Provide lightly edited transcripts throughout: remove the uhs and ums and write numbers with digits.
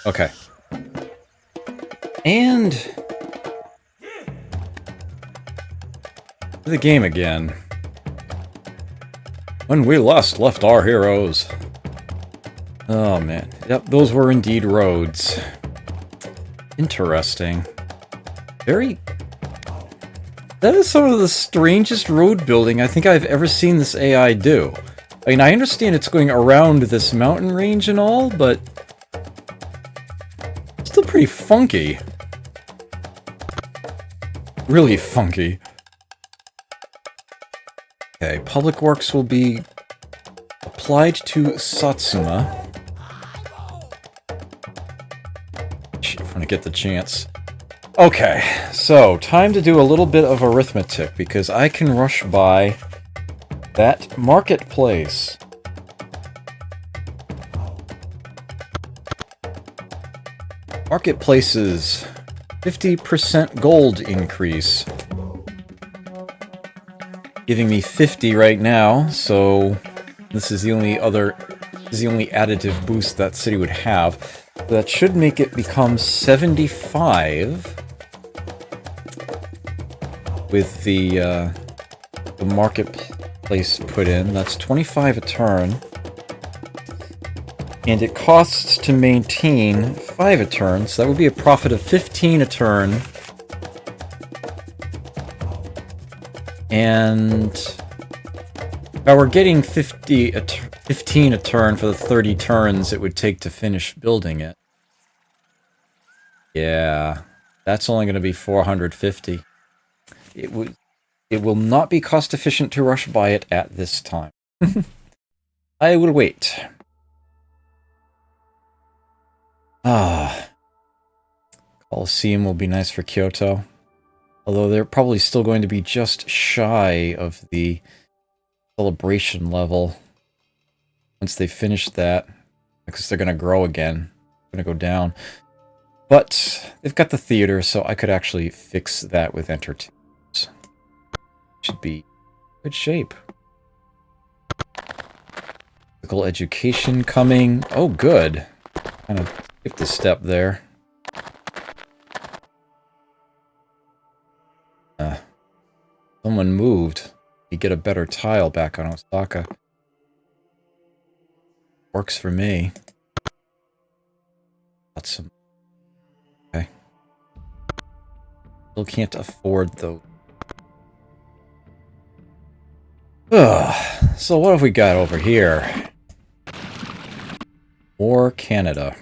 Okay. And... the game again. When we last left our heroes. Oh man. Yep, those were indeed roads. Interesting. Very... that is some of the strangest road building I think I've ever seen this AI do. I mean, I understand it's going around this mountain range and all, but... it's still pretty funky. Really funky. Okay, Public Works will be applied to Satsuma. When I get the chance. Okay, so time to do a little bit of arithmetic because I can rush by that marketplace. Marketplaces, 50% gold increase. Giving me 50 right now, so this is the only additive boost that city would have. That should make it become 75 with the marketplace put in. That's 25 a turn. And it costs to maintain 5 a turn, so that would be a profit of 15 a turn. And if I were getting 15 a turn for the 30 turns it would take to finish building it. Yeah, that's only going to be 450. It will not be cost efficient to rush by it at this time. I will wait. Colosseum will be nice for Kyoto. Although they're probably still going to be just shy of the celebration level once they finish that, because they're going to grow again. They're going to go down. But they've got the theater, so I could actually fix that with entertainment. Should be good shape. Physical education coming. Oh, good. Kind of skipped a step there. Someone moved. You get a better tile back on Osaka. Works for me. Got some. Okay. Still can't afford those. So what have we got over here? More Canada.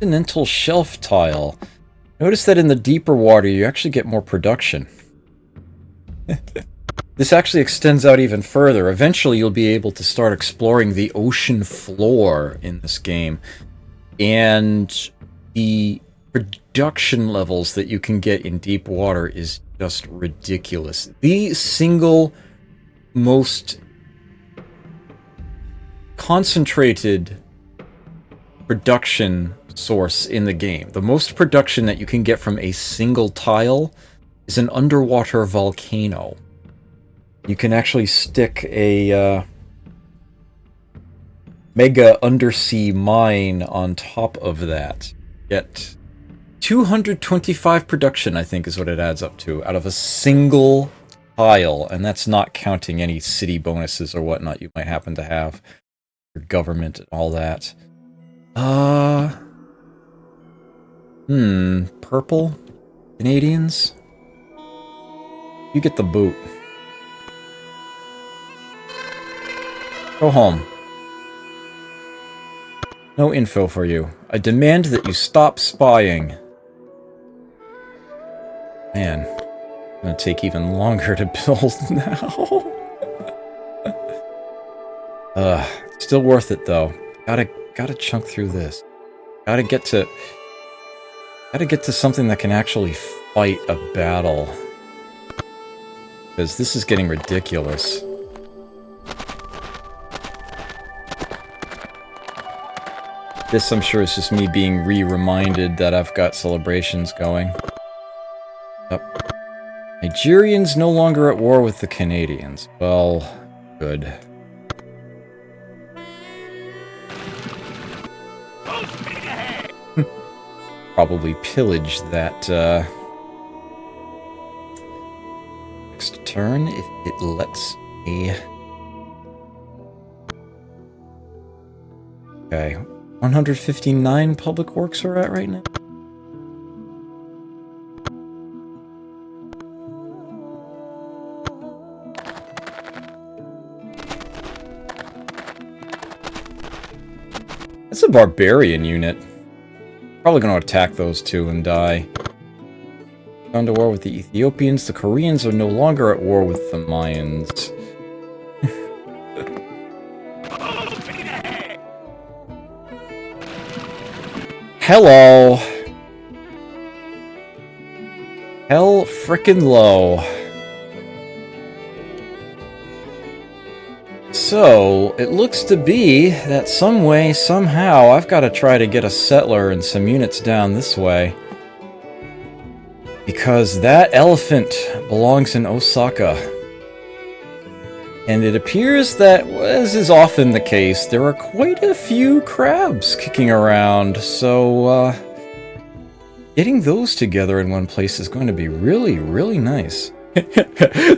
Continental shelf tile. Notice that in the deeper water you actually get more production. This actually extends out even further. Eventually you'll be able to start exploring the ocean floor in this game. And the production levels that you can get in deep water is just ridiculous. The single most concentrated production source in the game. The most production that you can get from a single tile is an underwater volcano. You can actually stick a mega undersea mine on top of that. Get 225 production, I think, is what it adds up to, out of a single tile, and that's not counting any city bonuses or whatnot you might happen to have, your government and all that. Purple? Canadians? You get the boot. Go home. No info for you. I demand that you stop spying. Man, it's gonna take even longer to build now. Still worth it though. Gotta chunk through this. Gotta get to something that can actually fight a battle. Because this is getting ridiculous. This, I'm sure, is just me being reminded that I've got celebrations going. Yep. Nigerians no longer at war with the Canadians. Well, good. Probably pillage that next turn if it lets me. Okay, 159 public works we're at right now. It's a barbarian unit. Probably going to attack those two and die. Gone to war with the Ethiopians. The Koreans are no longer at war with the Mayans. Hello! Hell frickin' low. So, it looks to be that some way, somehow, I've got to try to get a settler and some units down this way. Because that elephant belongs in Osaka. And it appears that, as is often the case, there are quite a few crabs kicking around, so, getting those together in one place is going to be really, really nice.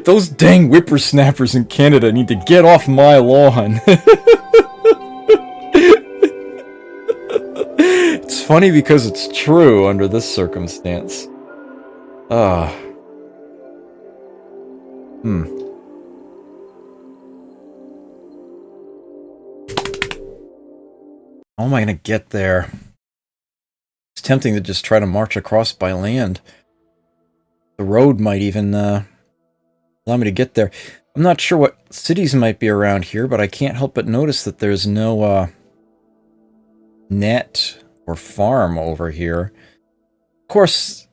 Those dang whippersnappers in Canada need to get off my lawn. It's funny because it's true under this circumstance. How am I gonna get there? It's tempting to just try to march across by land. The road might even allow me to get there. I'm not sure what cities might be around here, but I can't help but notice that there's no net or farm over here. Of course,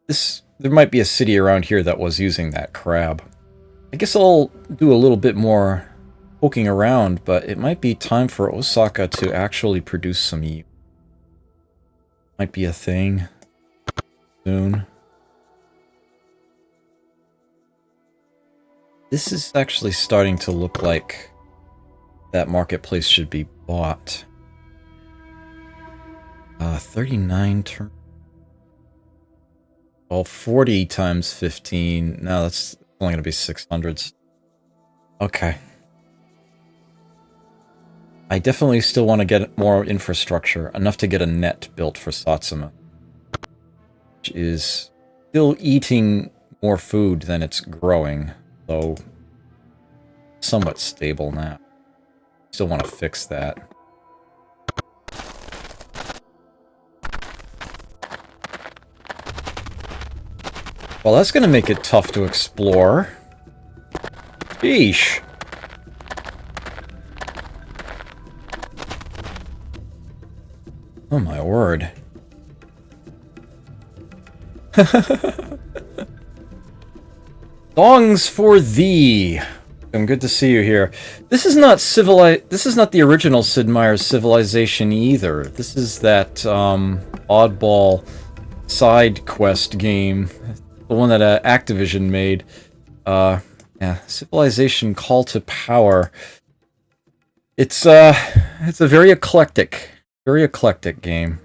there might be a city around here that was using that crab. I guess I'll do a little bit more poking around, but it might be time for Osaka to actually produce some eel. Might be a thing soon. This is actually starting to look like that marketplace should be bought. 39 turn. Well, 40 times 15. No, that's only going to be 600s. Okay. I definitely still want to get more infrastructure, enough to get a net built for Satsuma, which is still eating more food than it's growing, though somewhat stable now. Still want to fix that. Well, that's going to make it tough to explore. Sheesh. Oh my word. Songs for thee. I'm good to see you here. This is not the original Sid Meier's Civilization either. This is that oddball side quest game. The one that Activision made. Yeah, Civilization Call to Power. It's a very eclectic game.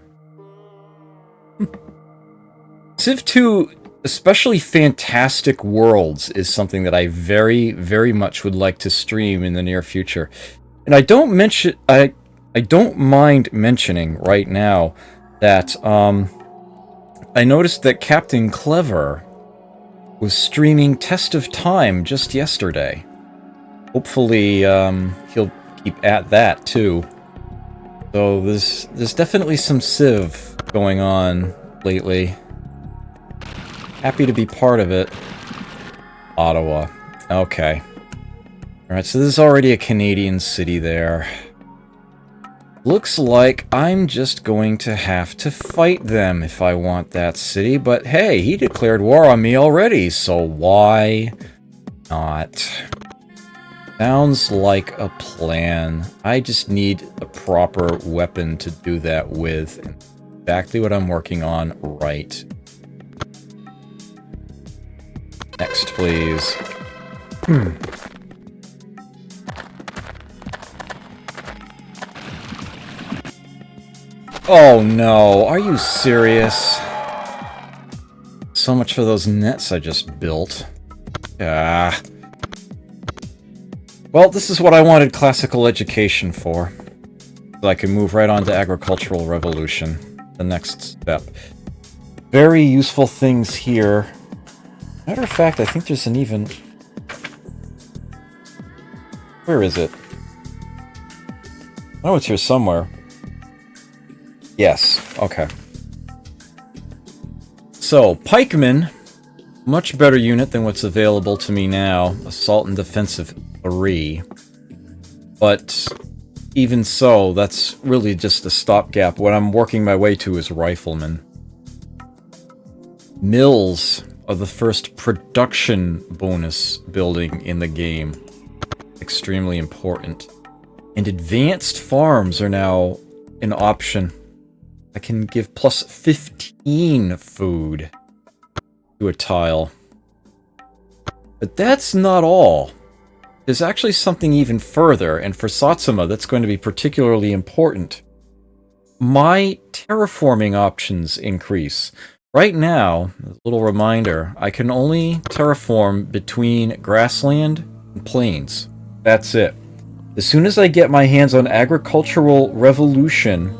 Civ 2, especially Fantastic Worlds, is something that I very, very much would like to stream in the near future. And I don't mind mentioning right now that I noticed that Captain Clever was streaming Test of Time just yesterday. Hopefully, he'll keep at that too. So there's definitely some Civ going on lately. Happy to be part of it. Ottawa. Okay. Alright, so there's already a Canadian city there. Looks like I'm just going to have to fight them if I want that city, but hey, he declared war on me already, so why not? Sounds like a plan. I just need a proper weapon to do that with. Exactly what I'm working on right. Next, please. Oh no, are you serious? So much for those nets I just built. Ah. Well, this is what I wanted classical education for. So I can move right on to agricultural revolution. The next step. Very useful things here. Matter of fact, I think there's an even... Where is it? Oh, it's here somewhere. Yes, okay. So, pikemen, much better unit than what's available to me now. Assault and defensive 3. But even so, that's really just a stopgap. What I'm working my way to is riflemen. Mills are the first production bonus building in the game. Extremely important. And advanced farms are now an option. I can give plus 15 food to a tile. But that's not all. There's actually something even further, and for Satsuma that's going to be particularly important. My terraforming options increase. Right now, a little reminder, I can only terraform between grassland and plains. That's it. As soon as I get my hands on agricultural revolution,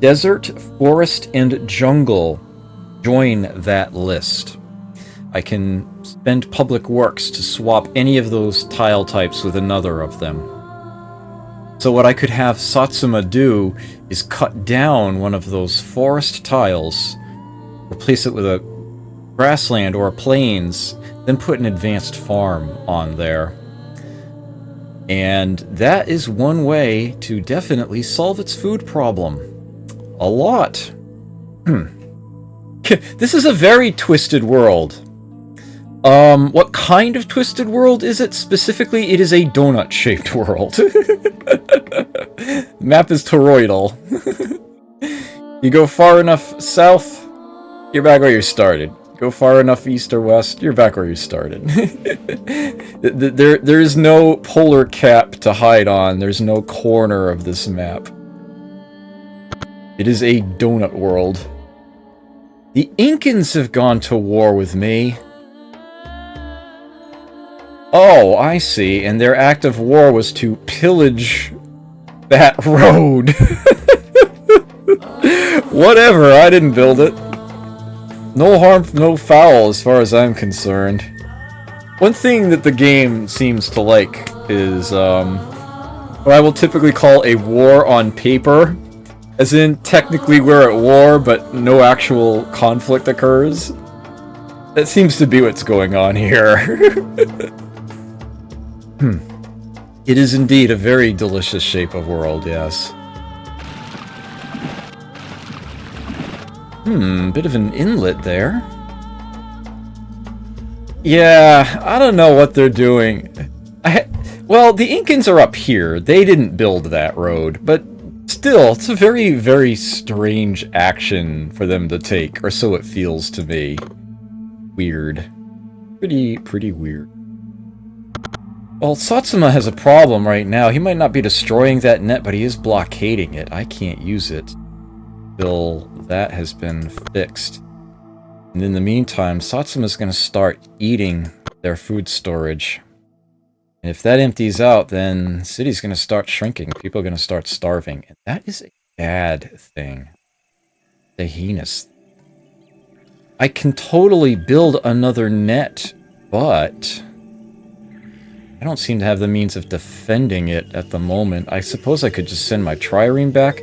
desert, forest, and jungle join that list. I can spend public works to swap any of those tile types with another of them. So what I could have Satsuma do is cut down one of those forest tiles, replace it with a grassland or a plains, then put an advanced farm on there. And that is one way to definitely solve its food problem. A lot. This is a very twisted world. What kind of twisted world is it? Specifically, it is a donut-shaped world. Map is toroidal. You go far enough south, you're back where you started. Go far enough east or west, you're back where you started. There is no polar cap to hide on. There's no corner of this map. It is a donut world. The Incans have gone to war with me. Oh, I see. And their act of war was to pillage that road. Whatever, I didn't build it. No harm, no foul as far as I'm concerned. One thing that the game seems to like is what I will typically call a war on paper. As in, technically we're at war, but no actual conflict occurs. That seems to be what's going on here. It is indeed a very delicious shape of world, yes. Bit of an inlet there. Yeah, I don't know what they're doing. Well, the Incans are up here. They didn't build that road, but still, it's a very, very strange action for them to take, or so it feels to me. Weird. Pretty weird. Well, Satsuma has a problem right now. He might not be destroying that net, but he is blockading it. I can't use it till that has been fixed. And in the meantime, Satsuma's going to start eating their food storage. And if that empties out, then the city's going to start shrinking. People are going to start starving. And that is a bad thing. A heinous. I can totally build another net, but I don't seem to have the means of defending it at the moment. I suppose I could just send my trireme back.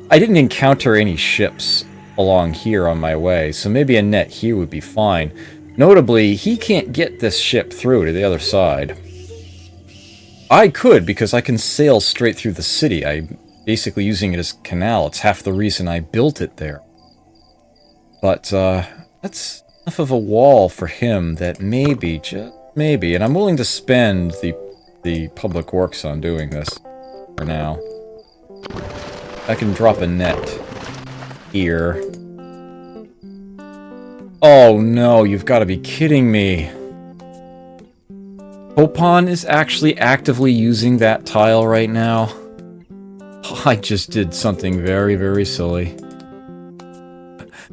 I didn't encounter any ships along here on my way, so maybe a net here would be fine. Notably, he can't get this ship through to the other side. I could, because I can sail straight through the city. I'm basically using it as a canal. It's half the reason I built it there. But, that's enough of a wall for him that maybe, just maybe, and I'm willing to spend the public works on doing this for now. I can drop a net here. Oh no, you've got to be kidding me. Hopon is actually actively using that tile right now. I just did something very, very silly.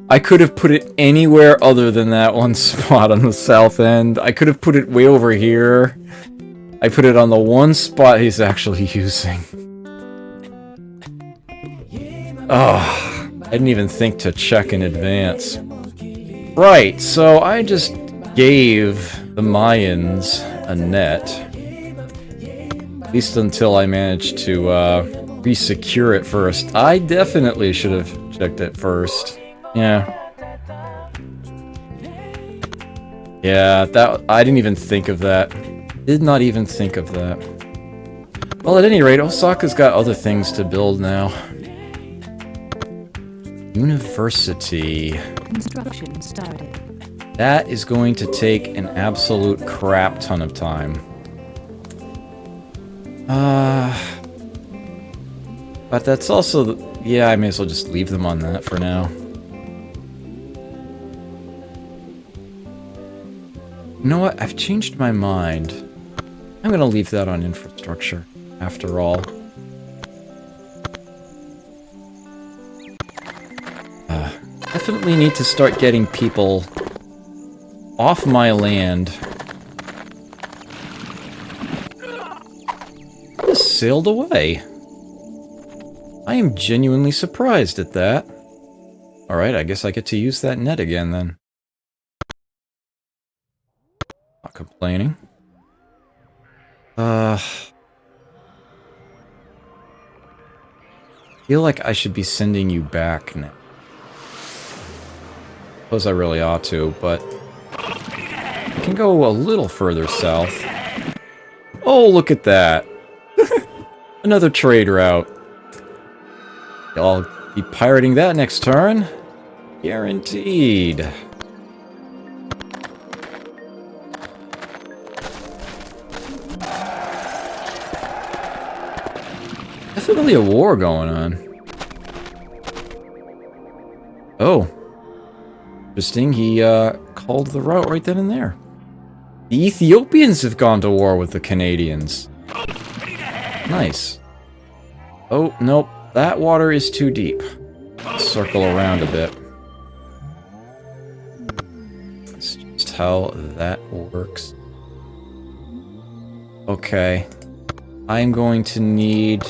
I could have put it anywhere other than that one spot on the south end. I could have put it way over here. I put it on the one spot he's actually using. Oh, I didn't even think to check in advance. Right, so I just gave the Mayans a net. At least until I managed to re-secure it first. I definitely should have checked it first. Yeah. Yeah, that I didn't even think of that. Did not even think of that. Well, at any rate, Osaka's got other things to build now. University. Construction started. That is going to take an absolute crap ton of time. But that's also... yeah, I may as well just leave them on that for now. You know what? I've changed my mind. I'm gonna leave that on infrastructure, after all. Definitely need to start getting people off my land. Just sailed away. I am genuinely surprised at that. Alright, I guess I get to use that net again then. Not complaining. Feel like I should be sending you back now. Suppose I really ought to, but I can go a little further south. Oh, look at that. Another trade route. I'll be pirating that next turn. Guaranteed. Definitely a war going on. Oh. Interesting, he called the route right then and there. The Ethiopians have gone to war with the Canadians. Nice. Oh, nope. That water is too deep. Circle around a bit. That's just how that works. Okay. I'm going to need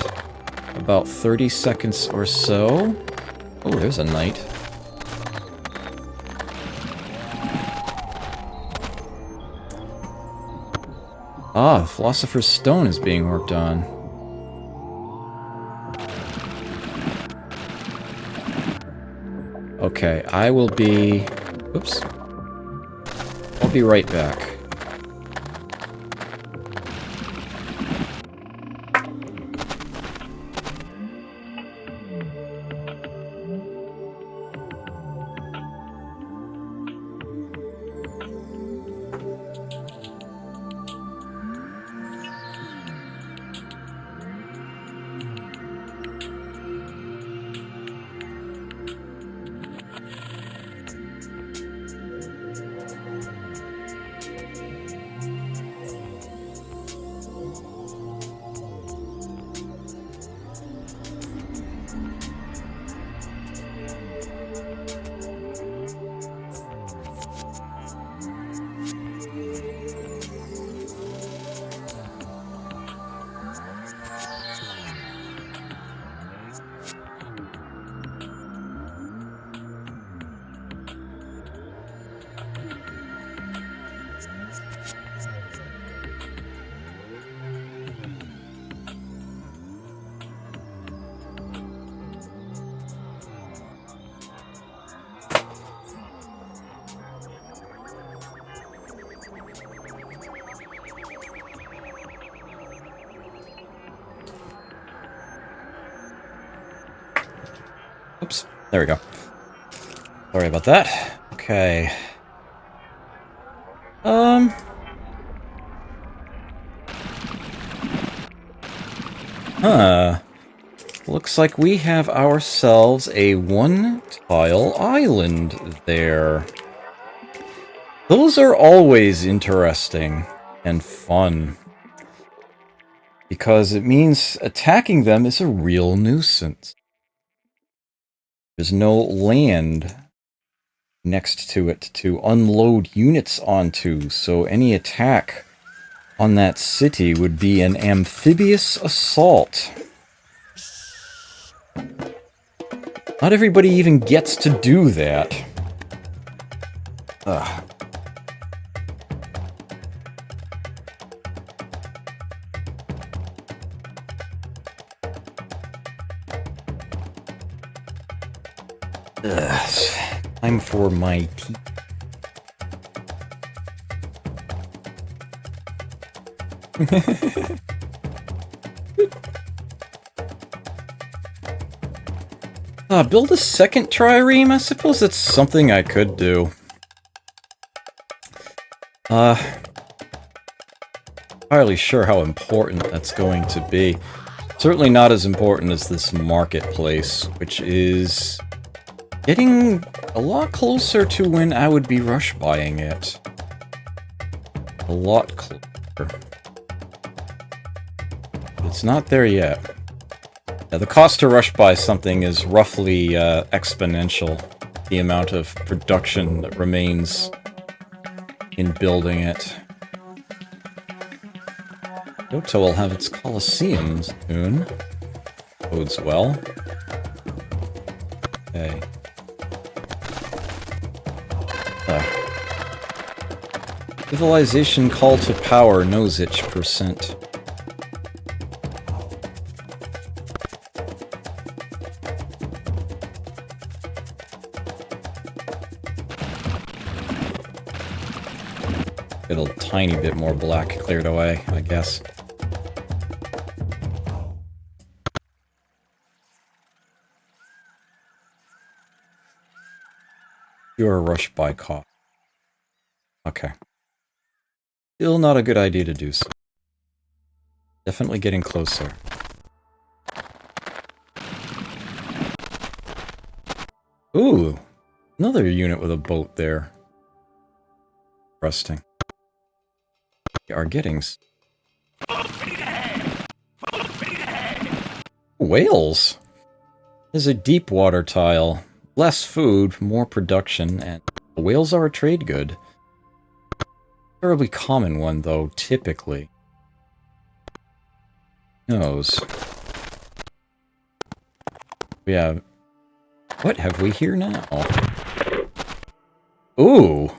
about 30 seconds or so. Oh, there's a knight. Ah, the Philosopher's Stone is being worked on. Okay, I will be... oops. I'll be right back. Oops, there we go. Sorry about that. Okay. Looks like we have ourselves a one-tile island there. Those are always interesting and fun. because it means attacking them is a real nuisance. There's no land next to it to unload units onto, so any attack on that city would be an amphibious assault. Not everybody even gets to do that. Ugh. Time for my tea. Build a second trireme? I suppose that's something I could do. Entirely sure how important that's going to be. Certainly not as important as this marketplace, which is getting a lot closer to when I would be rush buying it. A lot closer. It's not there yet. Yeah, the cost to rush buy something is roughly exponential. The amount of production that remains in building it. Kyoto will have its Colosseum soon. Bodes well. Okay. Civilization call to power knows each percent. Get a tiny bit more black cleared away, I guess. You're a rush by cost. Okay. Still not a good idea to do so. Definitely getting closer. Ooh! Another unit with a boat there. Interesting. We are getting... Whales! There's a deep water tile. Less food, more production, and whales are a trade good. Terribly common one, though, typically. Knows. We have... What have we here now? Ooh!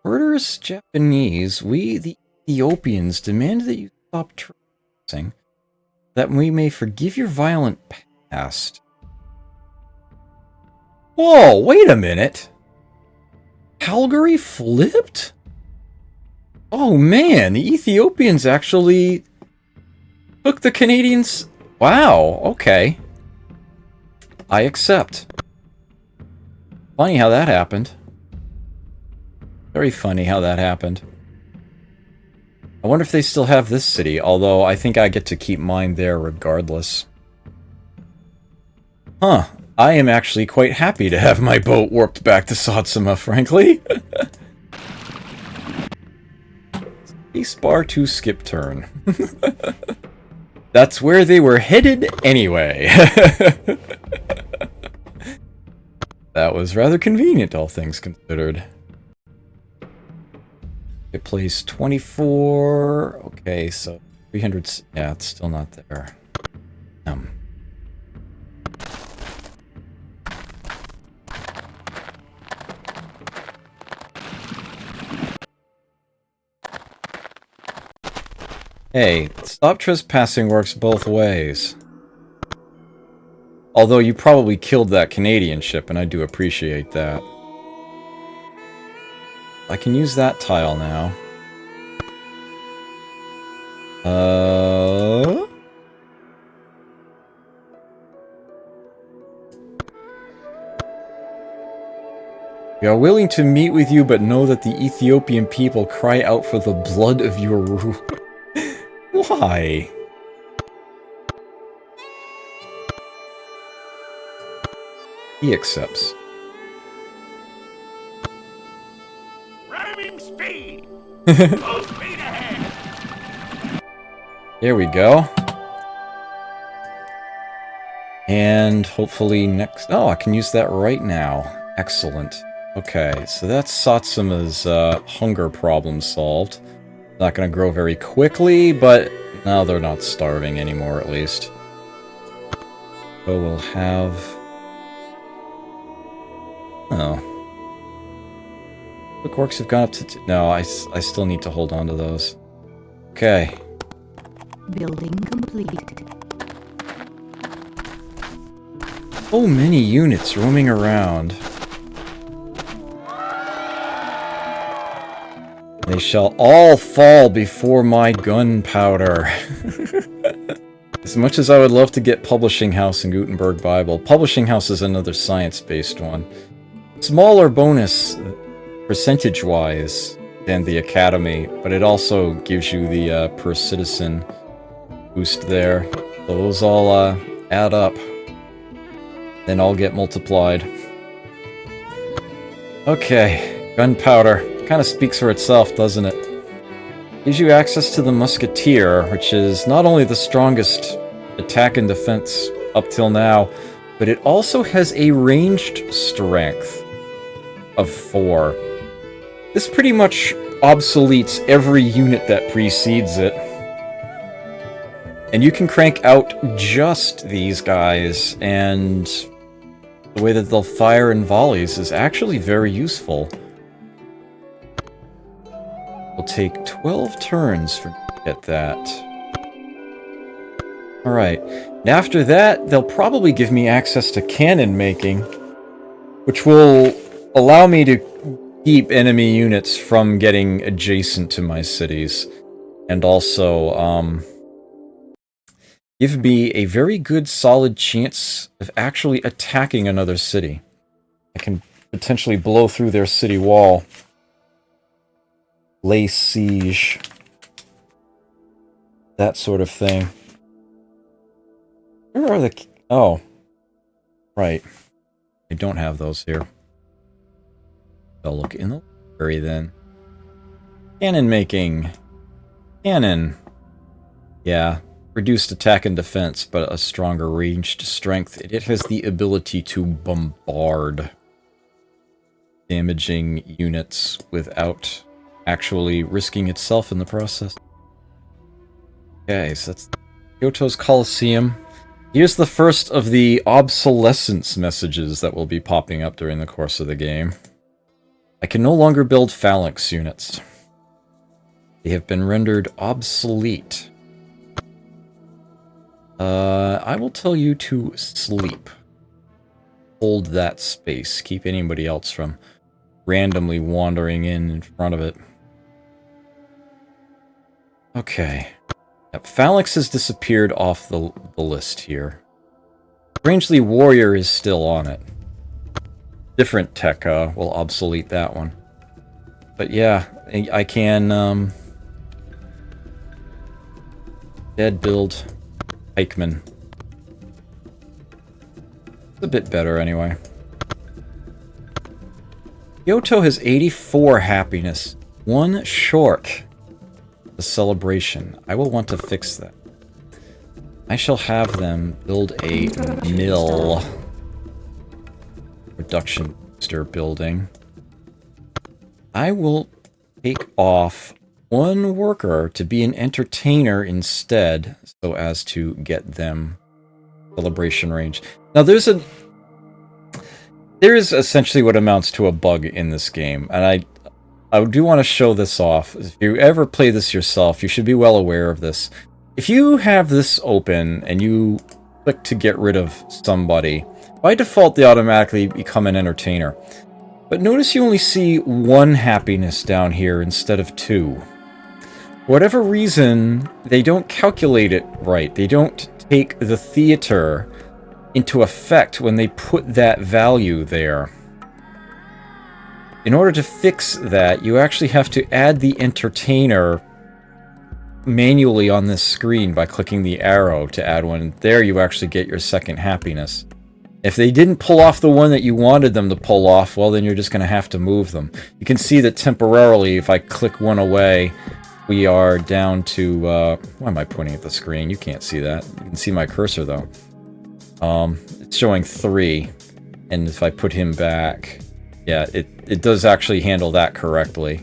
Murderous Japanese, we, the Ethiopians, demand that you stop trespassing, that we may forgive your violent past. Whoa, wait a minute! Calgary flipped? Oh man, the Ethiopians actually took the Canadians... Wow, okay. I accept. Funny how that happened. Very funny how that happened. I wonder if they still have this city, although I think I get to keep mine there regardless. Huh. I am actually quite happy to have my boat warped back to Satsuma, frankly. Spacebar to skip turn. That's where they were headed anyway. That was rather convenient, all things considered. It plays 24... Okay, so 300... Yeah, it's still not there. Hey, stop trespassing works both ways. Although you probably killed that Canadian ship, and I do appreciate that. I can use that tile now. We are willing to meet with you, but know that the Ethiopian people cry out for the blood of your rule. Why? He accepts. Ramming speed! Full speed ahead! There we go. And hopefully next... Oh, I can use that right now. Excellent. Okay, so that's Satsuma's hunger problem solved. Not going to grow very quickly, but now they're not starving anymore, at least. So we'll have... Oh. The quarks have gone up to... No, I still need to hold on to those. Okay. Building complete. So many units roaming around. They shall all fall before my gunpowder. As much as I would love to get Publishing House and Gutenberg Bible, Publishing House is another science-based one. Smaller bonus percentage-wise than the Academy, but it also gives you the per citizen boost there. So those all add up. Then all get multiplied. Okay, gunpowder. Kind of speaks for itself, doesn't it? Gives you access to the Musketeer, which is not only the strongest attack and defense up till now, but it also has a ranged strength of 4. This pretty much obsoletes every unit that precedes it. And you can crank out just these guys, and the way that they'll fire in volleys is actually very useful. It'll take 12 turns for to get that. Alright, and after that, they'll probably give me access to cannon making, which will allow me to keep enemy units from getting adjacent to my cities, and also, give me a very good solid chance of actually attacking another city. I can potentially blow through their city wall. Lay siege. That sort of thing. Where are the... Oh. Right. I don't have those here. I'll look in the library then. Cannon making. Cannon. Yeah. Reduced attack and defense, but a stronger ranged strength. It has the ability to bombard damaging units without actually risking itself in the process. Okay, so that's Kyoto's Colosseum. Here's the first of the obsolescence messages that will be popping up during the course of the game. I can no longer build phalanx units. They have been rendered obsolete. I will tell you to sleep. Hold that space. Keep anybody else from randomly wandering in front of it. Okay. Yep, Phalanx has disappeared off the list here. Strangely, Warrior is still on it. Different tech will obsolete that one. But yeah, I can dead build Pikeman. It's a bit better anyway. Kyoto has 84 happiness. One short. The celebration. I will want to fix that. I shall have them build a mill. Production booster building. I will take off one worker to be an entertainer instead, so as to get them celebration range. Now there is essentially what amounts to a bug in this game, and I do want to show this off. If you ever play this yourself, you should be well aware of this. If you have this open and you click to get rid of somebody, by default they automatically become an entertainer. But notice you only see 1 happiness down here instead of 2. For whatever reason, they don't calculate it right. They don't take the theater into effect when they put that value there. In order to fix that, you actually have to add the entertainer manually on this screen by clicking the arrow to add one. There you actually get your second happiness. If they didn't pull off the one that you wanted them to pull off, well then you're just going to have to move them. You can see that temporarily, if I click one away, we are down to, why am I pointing at the screen? You can't see that. You can see my cursor, though. It's showing 3, and if I put him back, yeah, it does actually handle that correctly.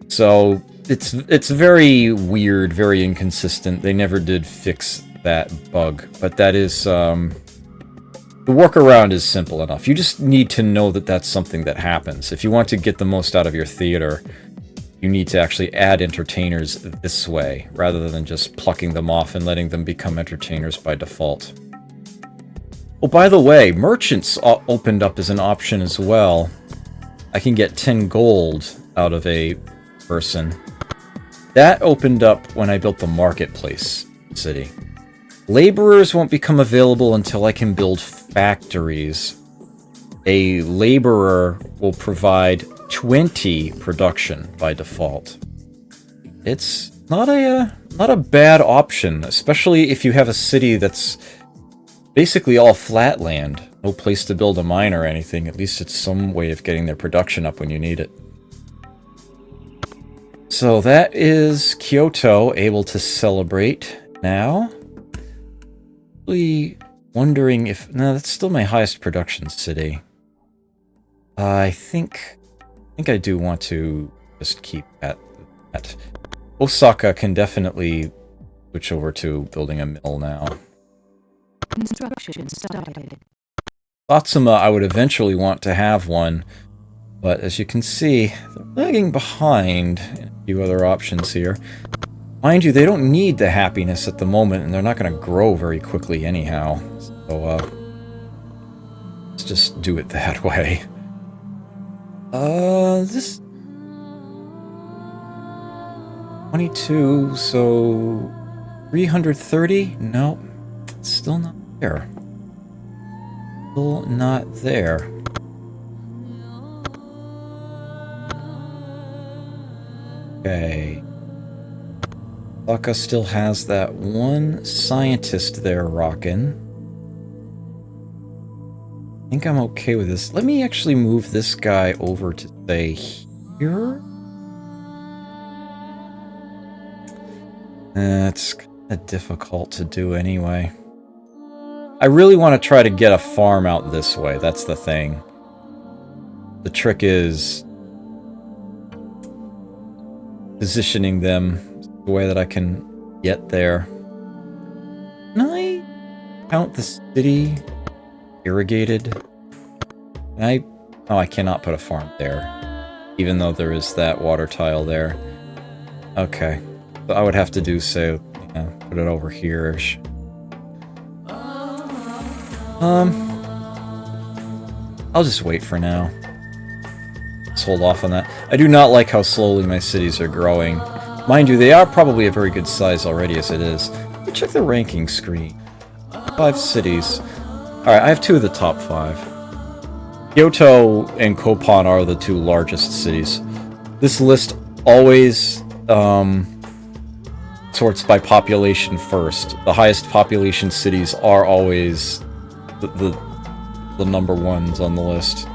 So, it's very weird, very inconsistent. They never did fix that bug, but that is, the workaround is simple enough. You just need to know that that's something that happens. If you want to get the most out of your theater, you need to actually add entertainers this way, rather than just plucking them off and letting them become entertainers by default. Oh, by the way, merchants opened up as an option as well. I can get 10 gold out of a person. That opened up when I built the marketplace city. Laborers won't become available until I can build factories. A laborer will provide 20 production by default. It's not a bad option, especially if you have a city that's basically all flat land. No place to build a mine or anything. At least it's some way of getting their production up when you need it. So that is Kyoto able to celebrate now. Really wondering if... No, that's still my highest production city. I think I do want to just keep at that. Osaka can definitely switch over to building a mill now. Construction started. Satsuma, I would eventually want to have one, but as you can see, they're lagging behind in a few other options here. Mind you, they don't need the happiness at the moment, and they're not going to grow very quickly anyhow. So, let's just do it that way. This... 22, so... 330? No, it's still not there. Still not there. Okay. Osaka still has that one scientist there rockin'. I think I'm okay with this. Let me actually move this guy over to, say, here? It's kind of difficult to do anyway. I really want to try to get a farm out this way, that's the thing. The trick is positioning them the way that I can get there. Can I count the city irrigated? Oh, I cannot put a farm there, even though there is that water tile there. Okay, so I would have to do so, you know, put it over here-ish. I'll just wait for now. Let's hold off on that. I do not like how slowly my cities are growing. Mind you, they are probably a very good size already as it is. Let me check the ranking screen. 5 cities. Alright, I have 2 of the top 5. Kyoto and Kopan are the 2 largest cities. This list always sorts by population first. The highest population cities are always the number ones on the list.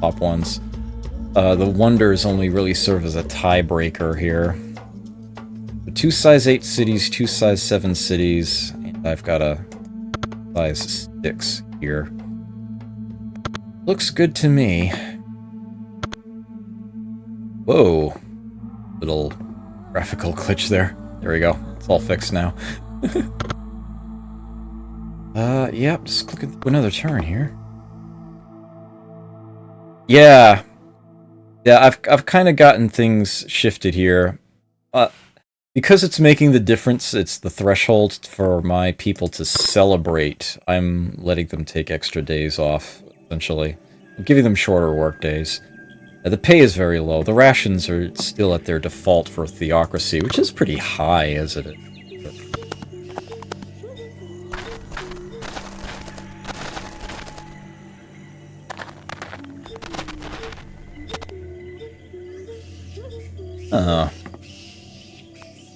Top ones. The wonders only really serve as a tiebreaker here. 2 size 8 cities, 2 size 7 cities, and I've got a size 6 here. Looks good to me. Whoa. Little graphical glitch there. There we go. It's all fixed now. Yep, just clicking through another turn here. Yeah, I've kind of gotten things shifted here. Because it's making the difference, it's the threshold for my people to celebrate. I'm letting them take extra days off, essentially. I'm giving them shorter work days. The pay is very low. The rations are still at their default for theocracy, which is pretty high as it is.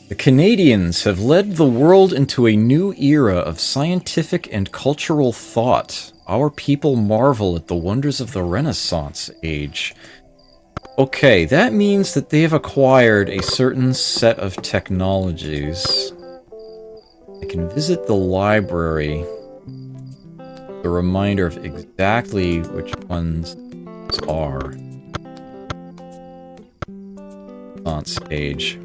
The Canadians have led the world into a new era of scientific and cultural thought. Our people marvel at the wonders of the Renaissance age. Okay, that means that they have acquired a certain set of technologies. I can visit the library. A reminder of exactly which ones are. On stage.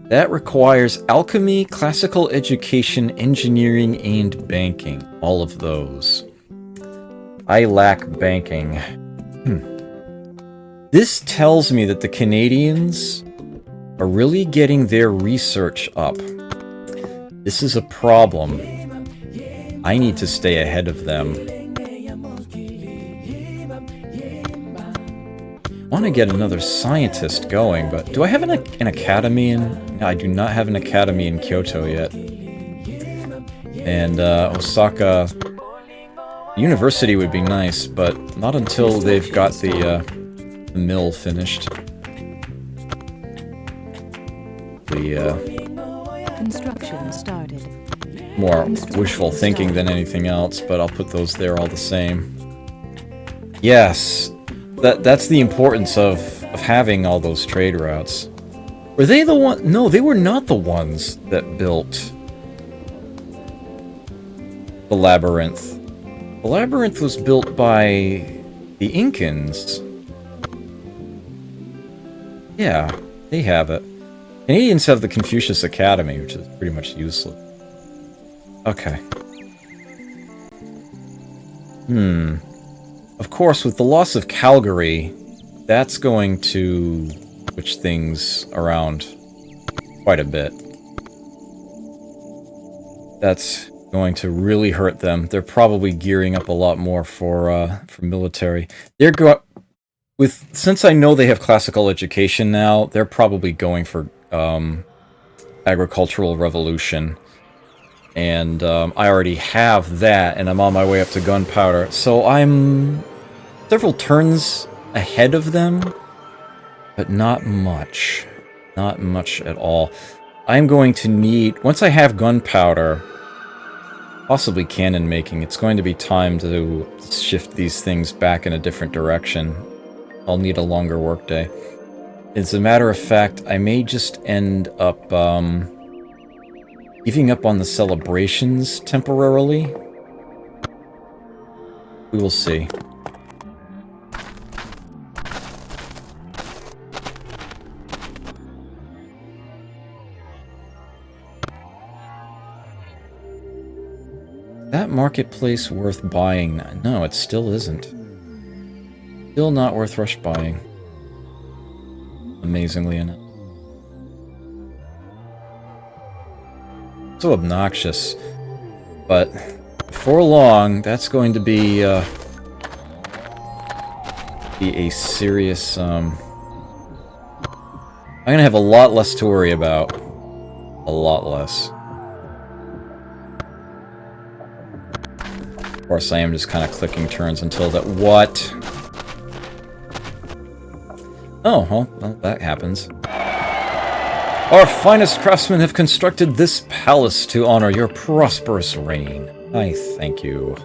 That requires alchemy, classical education, engineering, and banking. All of those. I lack banking. This tells me that the Canadians are really getting their research up. This is a problem. I need to stay ahead of them. I want to get another scientist going, but do I have an academy in... No, I do not have an academy in Kyoto yet. And Osaka University would be nice, but not until they've got the mill finished. Construction started. More wishful thinking than anything else, but I'll put those there all the same. Yes, that's the importance of having all those trade routes. Were they the one? No, they were not the ones that built the labyrinth. The labyrinth was built by the Incans. Yeah, they have it. Canadians have the Confucius Academy, which is pretty much useless. Okay. Of course, with the loss of Calgary, that's going to switch things around quite a bit. That's going to really hurt them. They're probably gearing up a lot more for military. Since I know they have classical education now, they're probably going for agricultural revolution. And I already have that, and I'm on my way up to gunpowder. So I'm several turns ahead of them, but not much. Not much at all. I'm going to need... Once I have gunpowder, possibly cannon making, it's going to be time to shift these things back in a different direction. I'll need a longer workday. As a matter of fact, I may just end up giving up on the celebrations temporarily. We will see. That marketplace worth buying? No, it still isn't. Still not worth rush buying. Amazingly enough. So obnoxious. But before long, that's going to be a serious... I'm gonna have a lot less to worry about. A lot less. Of course, I am just kind of clicking turns until that... What? Oh, well, that happens. Our finest craftsmen have constructed this palace to honor your prosperous reign. I thank you.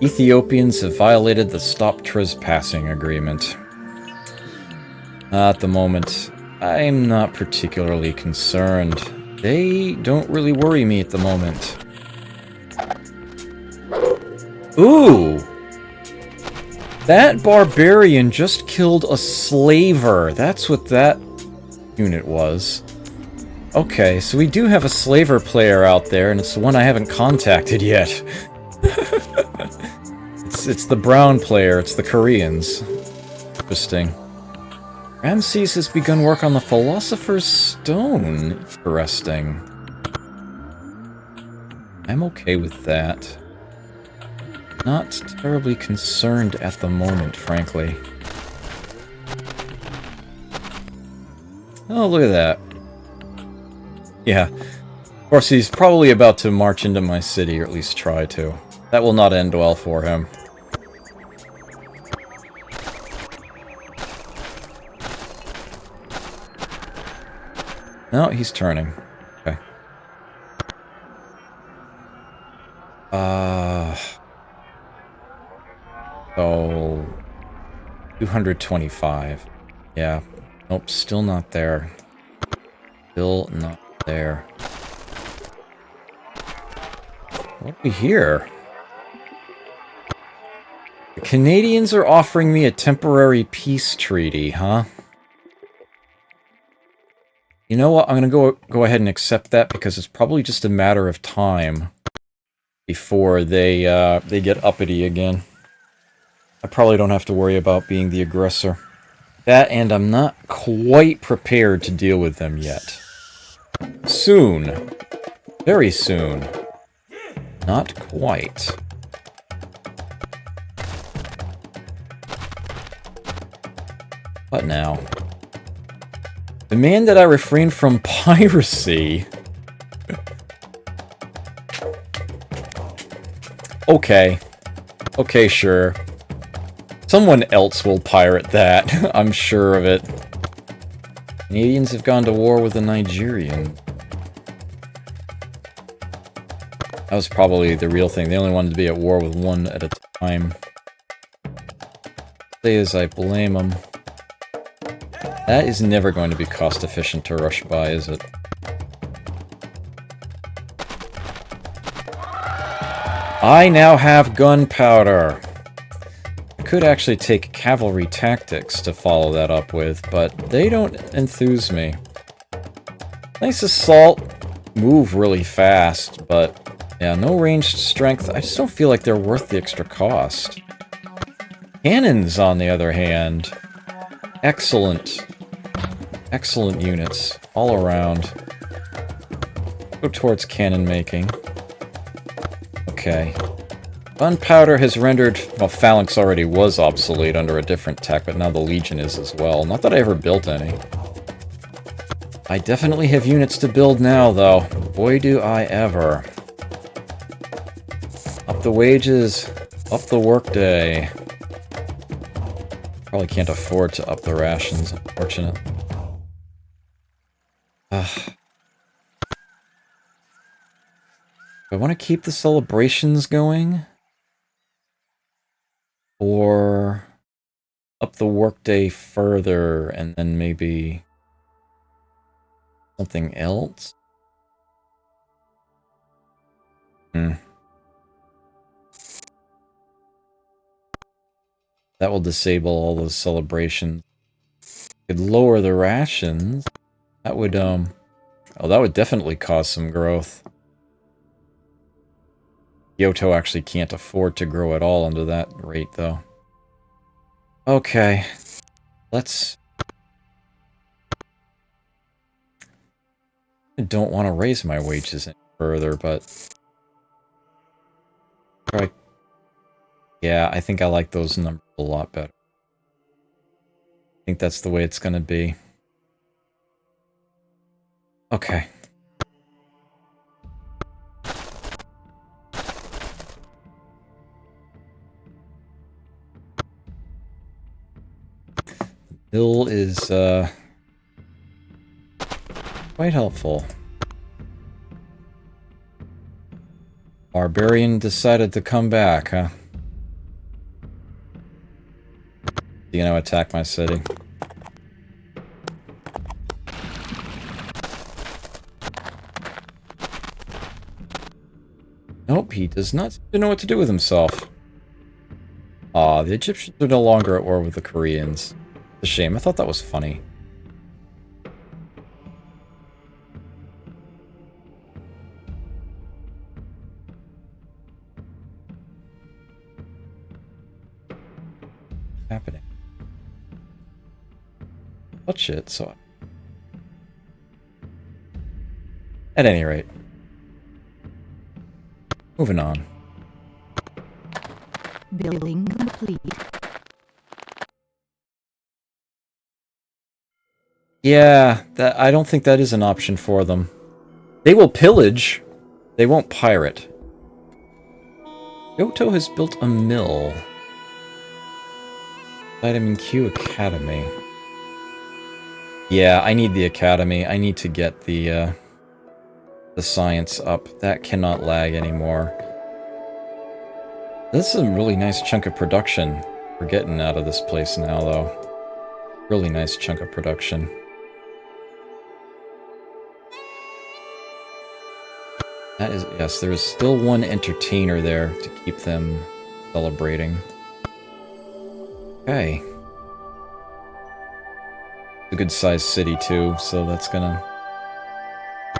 Ethiopians have violated the Stop Trespassing Agreement. At the moment, I'm not particularly concerned. They don't really worry me at the moment. Ooh! That barbarian just killed a slaver. That's what that unit was. Okay, so we do have a slaver player out there, and it's the one I haven't contacted yet. It's the brown player, it's the Koreans. Interesting. Ramses has begun work on the Philosopher's Stone. Interesting. I'm okay with that. Not terribly concerned at the moment, frankly. Oh, look at that. Yeah. Of course, he's probably about to march into my city, or at least try to. That will not end well for him. No, he's turning. Okay. So 225. Yeah. Nope, still not there. Still not there. What do we hear? The Canadians are offering me a temporary peace treaty, huh? You know what? I'm gonna go ahead and accept that because it's probably just a matter of time before they get uppity again. I probably don't have to worry about being the aggressor. That, and I'm not quite prepared to deal with them yet. Soon. Very soon. Not quite. What now? Demand that I refrain from piracy. Okay. Okay, sure. Someone else will pirate that. I'm sure of it. Canadians have gone to war with the Nigerian. That was probably the real thing. They only wanted to be at war with one at a time. Say as I blame them. That is never going to be cost efficient to rush by, is it? I now have gunpowder. I could actually take cavalry tactics to follow that up with, but they don't enthuse me. Nice assault, move really fast, but yeah, no ranged strength. I just don't feel like they're worth the extra cost. Cannons, on the other hand, excellent. Excellent units, all around. Go towards cannon making. Okay. Gunpowder has rendered... Well, Phalanx already was obsolete under a different tech, but now the Legion is as well. Not that I ever built any. I definitely have units to build now, though. Boy, do I ever. Up the wages, up the workday. Probably can't afford to up the rations, unfortunately. I want to keep the celebrations going, or up the workday further, and then maybe something else? That will disable all those celebrations. Could lower the rations. That would, oh, that would definitely cause some growth. Kyoto actually can't afford to grow at all under that rate, though. Okay. Let's... I don't want to raise my wages any further, but... Yeah, I think I like those numbers a lot better. I think that's the way it's gonna be. Okay. Bill is, quite helpful. Barbarian decided to come back, huh? You gonna attack my city? Nope, he does not know what to do with himself. Aw, the Egyptians are no longer at war with the Koreans. It's a shame, I thought that was funny. What's happening? Touch it, so... At any rate. Moving on. Building complete. Yeah, I don't think that is an option for them. They will pillage. They won't pirate. Kyoto has built a mill. Vitamin Q Academy. Yeah, I need the academy. I need to get the science up. That cannot lag anymore. This is a really nice chunk of production we're getting out of this place now, though. Really nice chunk of production. That is, yes, there is still one entertainer there to keep them celebrating. Okay. It's a good sized city too, so that's gonna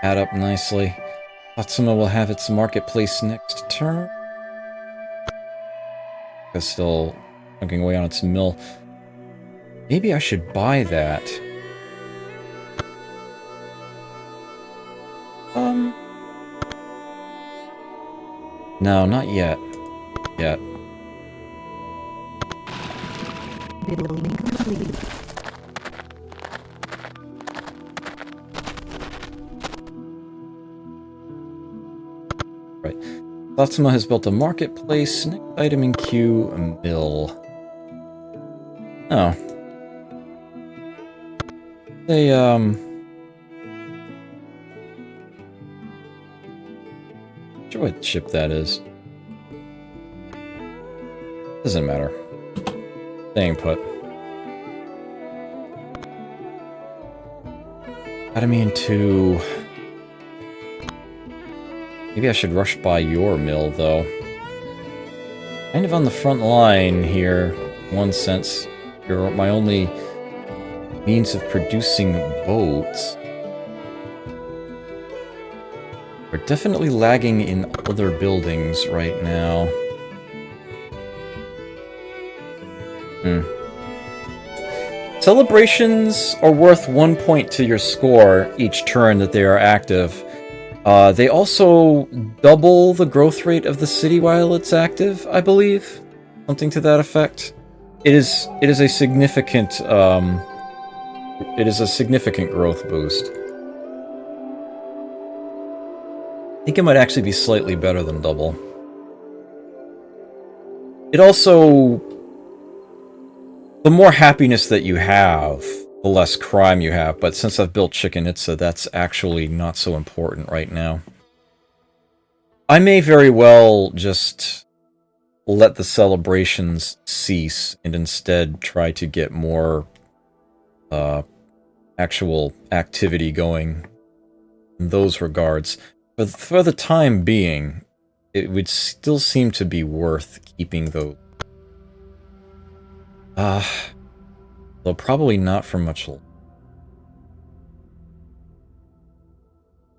add up nicely. Satsuma will have its marketplace next turn. It's still chunking away on its mill. Maybe I should buy that. No, not yet. Yet. Building complete. Right. Satsuma has built a marketplace. Next item in queue, a mill. Oh. They, not sure what ship that is. Doesn't matter. Staying put. Academy in 2. Maybe I should rush by your mill, though. Kind of on the front line here, in one sense. You're my only means of producing boats. We're definitely lagging in other buildings right now. Celebrations are worth 1 point to your score each turn that they are active. They also double the growth rate of the city while it's active, I believe. Something to that effect. It is a significant growth boost. I think it might actually be slightly better than double. It also, the more happiness that you have, the less crime you have, but since I've built Chichen Itza, that's actually not so important right now. I may very well just let the celebrations cease and instead try to get more actual activity going in those regards. But for the time being, it would still seem to be worth keeping those. Though probably not for much longer.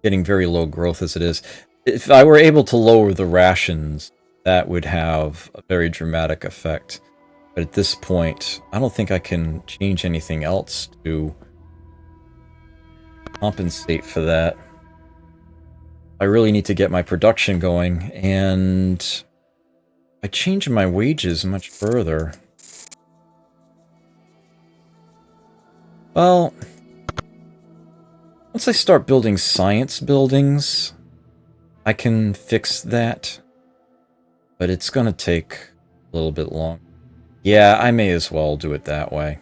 Getting very low growth as it is. If I were able to lower the rations, that would have a very dramatic effect. But at this point, I don't think I can change anything else to compensate for that. I really need to get my production going, and I change my wages much further. Well, once I start building science buildings, I can fix that. But it's gonna take a little bit long. Yeah, I may as well do it that way.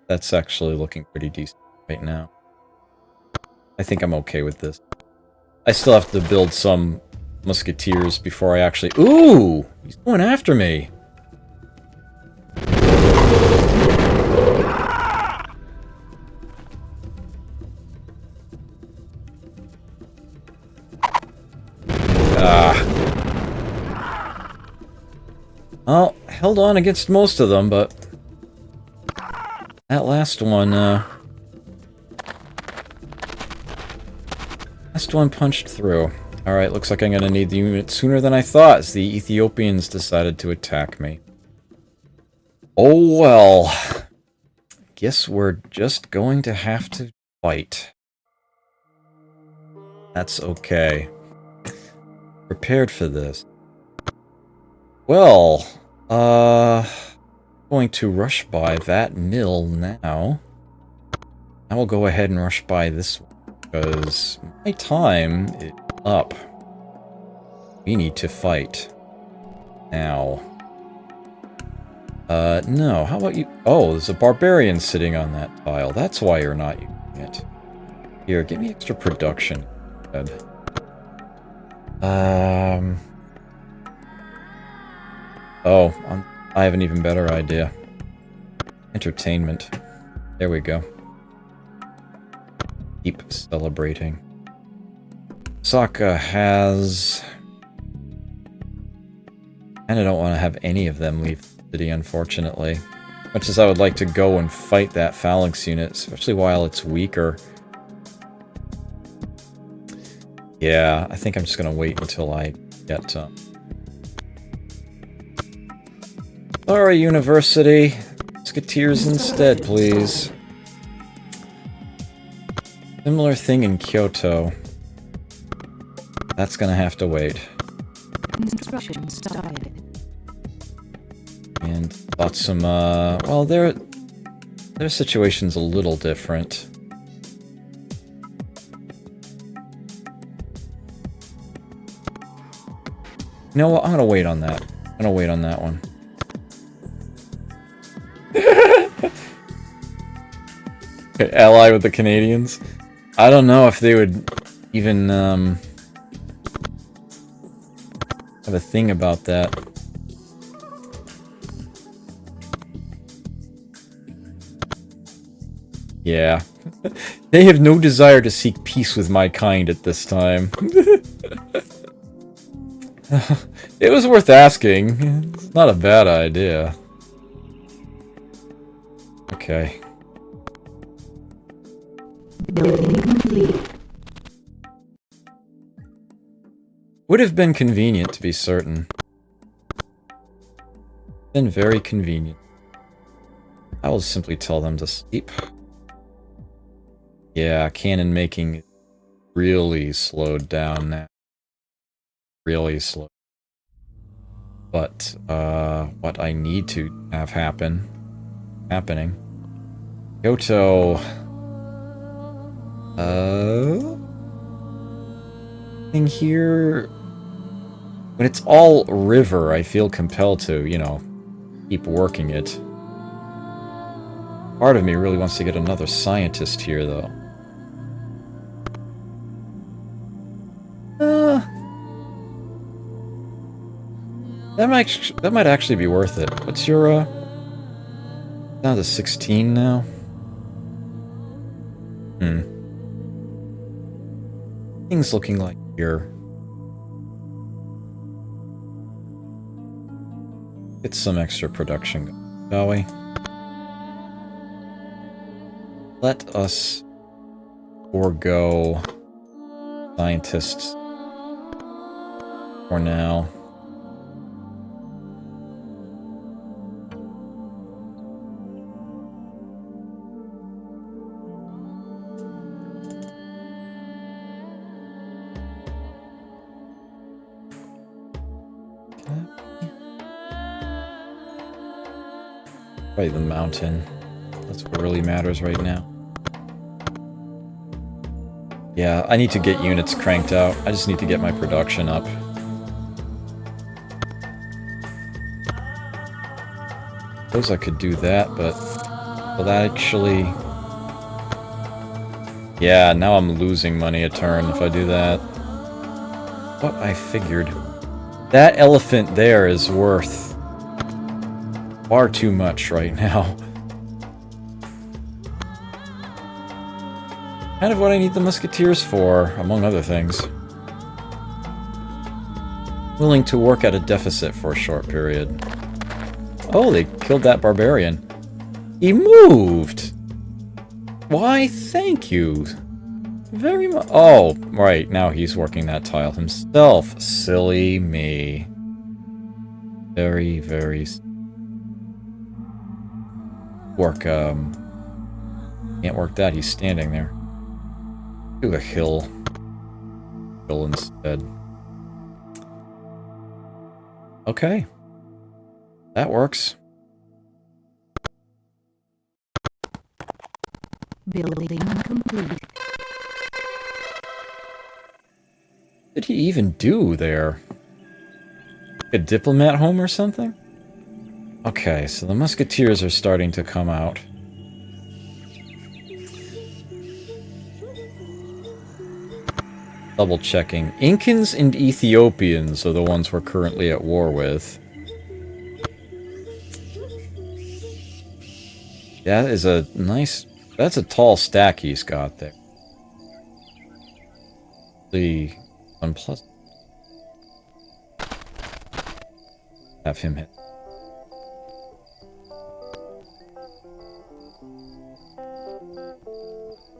That's actually looking pretty decent right now. I think I'm okay with this. I still have to build some musketeers before I actually... Ooh! He's going after me! Well, held on against most of them, but that last one punched through. Alright, looks like I'm gonna need the unit sooner than I thought, as the Ethiopians decided to attack me. Oh well. Guess we're just going to have to fight. That's okay. Prepared for this. Well, going to rush by that mill now. I will go ahead and rush by this one, because my time is up. We need to fight. Now. No, how about you? Oh, there's a barbarian sitting on that tile. That's why you're not using it. Here, give me extra production. Oh, I have an even better idea. Entertainment. There we go. Keep celebrating. Sokka has... And I don't want to have any of them leave the city, unfortunately. Much as I would like to go and fight that phalanx unit, especially while it's weaker. Yeah, I think I'm just going to wait until I get... Sorry, University. Musketeers instead, please. Similar thing in Kyoto. That's gonna have to wait. Construction started. And Satsuma, well, their situation's a little different. You know what? I'm gonna wait on that. I'm gonna wait on that one. Ally with the Canadians? I don't know if they would even have a thing about that. Yeah. They have no desire to seek peace with my kind at this time. It was worth asking. It's not a bad idea. Okay. Building complete. Would have been convenient, to be certain. Been very convenient. I will simply tell them to sleep. Yeah, cannon making really slowed down now. Really slow. But, what I need to have happening. Kyoto... thing here... When it's all river, I feel compelled to, you know, keep working it. Part of me really wants to get another scientist here, though. That might actually be worth it. What's your, down to 16 now? Things looking like here. Get some extra production going, shall we? Let us forego scientists for now. Probably the mountain. That's what really matters right now. Yeah, I need to get units cranked out. I just need to get my production up. Suppose I could do that, but... Well, that actually... Yeah, now I'm losing money a turn if I do that. What I figured. That elephant there is worth... far too much right now. Kind of what I need the Musketeers for, among other things. Willing to work at a deficit for a short period. Oh, they killed that barbarian. He moved! Why, thank you. Very much. Oh, right, now he's working that tile himself. Silly me. Very, very... Work, can't work that, he's standing there. Do a hill. Hill instead. Okay. That works. Building complete. What did he even do there? A diplomat home or something? Okay, so the Musketeers are starting to come out. Double checking. Incans and Ethiopians are the ones we're currently at war with. That is a nice... That's a tall stack he's got there. The unpleasant. Have him hit.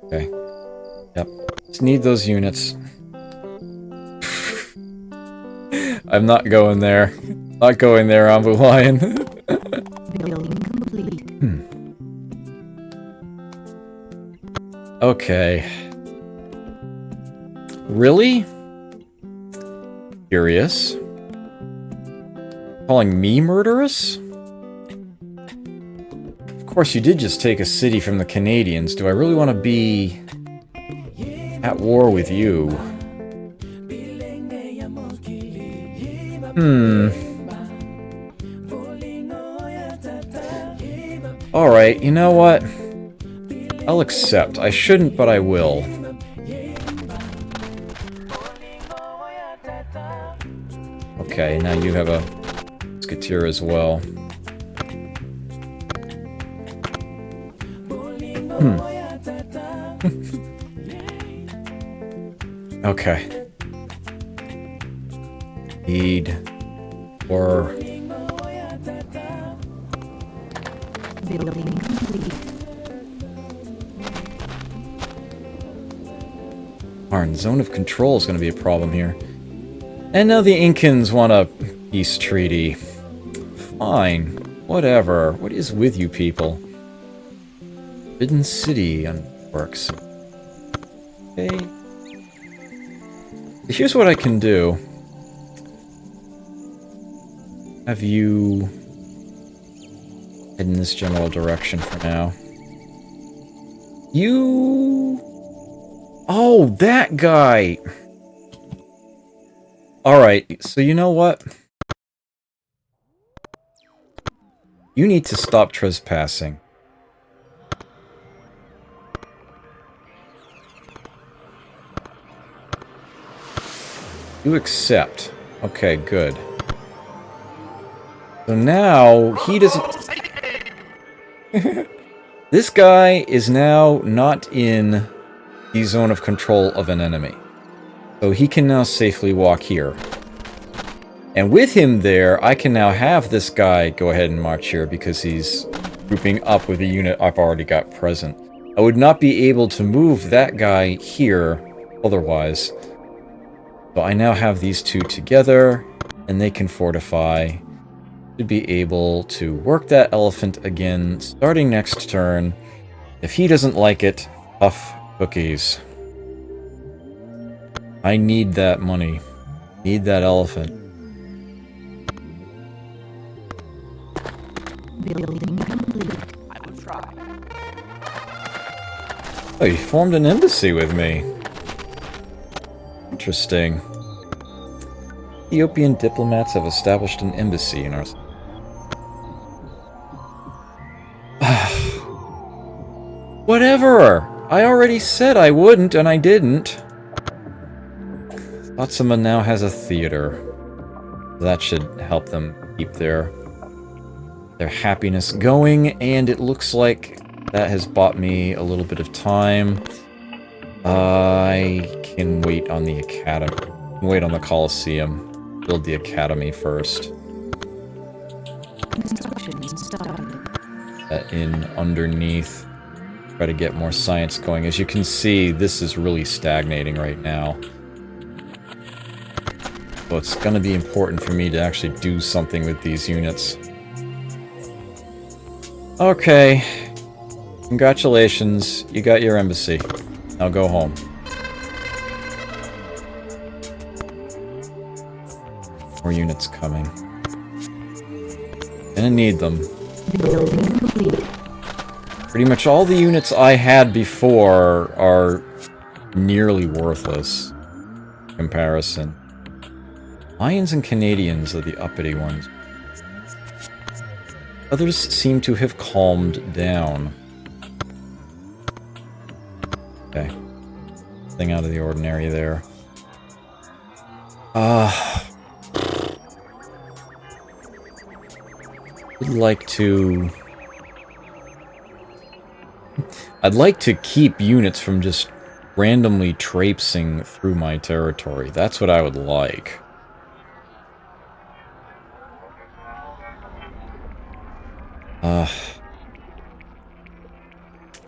Okay. Yep. Just need those units. I'm not going there. Not going there, Ambu Lion. Building complete. Okay. Really? Curious. Calling me murderous? Of course, you did just take a city from the Canadians. Do I really want to be at war with you? Alright, you know what? I'll accept. I shouldn't, but I will. Okay, now you have a musketeer as well. Okay. Need or Building complete. Darn, zone of control is going to be a problem here. And now the Incans want a peace treaty. Fine. Whatever. What is with you people? Forbidden City works. Okay. Here's what I can do. Have you head in this general direction for now. You... Oh, that guy! Alright, so you know what? You need to stop trespassing. You accept. Okay, good. So now, he doesn't... This guy is now not in the zone of control of an enemy. So he can now safely walk here. And with him there, I can now have this guy go ahead and march here because he's grouping up with a unit I've already got present. I would not be able to move that guy here otherwise. So I now have these two together, and they can fortify to be able to work that elephant again starting next turn. If he doesn't like it, tough cookies. I need that money. Need that elephant. Building complete. I will try. Oh, he formed an embassy with me. Interesting. Ethiopian diplomats have established an embassy in our... Whatever! I already said I wouldn't, and I didn't. Satsuma now has a theater. That should help them keep their happiness going, and it looks like that has bought me a little bit of time. I can wait on the academy. Wait on the Colosseum. Build the academy first. Construction started. In underneath. Try to get more science going. As you can see, this is really stagnating right now. So it's going to be important for me to actually do something with these units. Okay. Congratulations. You got your embassy. Now go home. More units coming. Gonna need them. Building complete. Pretty much all the units I had before are nearly worthless in comparison. Lions and Canadians are the uppity ones. Others seem to have calmed down. Okay. Nothing out of the ordinary there. Would like to I'd like to keep units from just randomly traipsing through my territory. That's what I would like.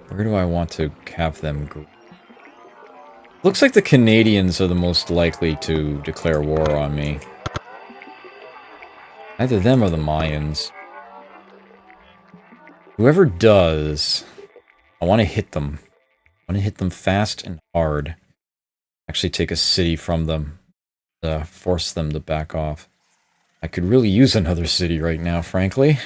Where do I want to have them go? Looks like the Canadians are the most likely to declare war on me. Either them or the Mayans. Whoever does, I want to hit them. I want to hit them fast and hard. Actually take a city from them. Force them to back off. I could really use another city right now, frankly.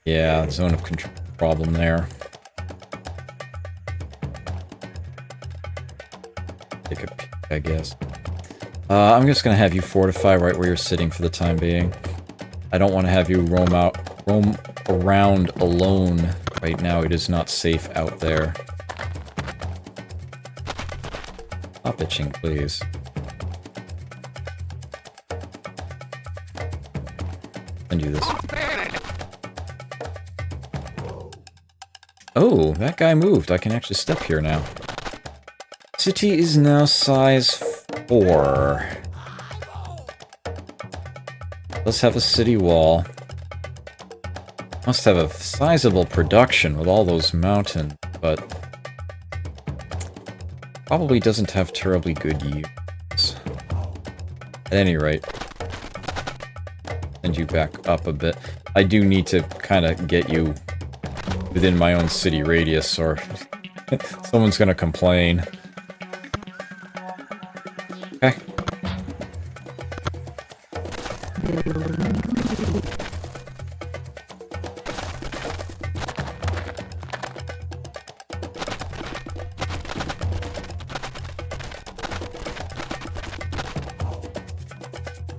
Yeah, zone of control problem there. Take a peek, I guess. I'm just gonna have you fortify right where you're sitting for the time being. I don't want to have you roam around alone right now. It is not safe out there. Stop itching, please. And do this. Oh, that guy moved. I can actually step here now. City is now size 4. Let's have a city wall. Must have a sizable production with all those mountains, but probably doesn't have terribly good use. At any rate, send you back up a bit. I do need to kind of get you within my own city radius, or someone's gonna complain. Okay.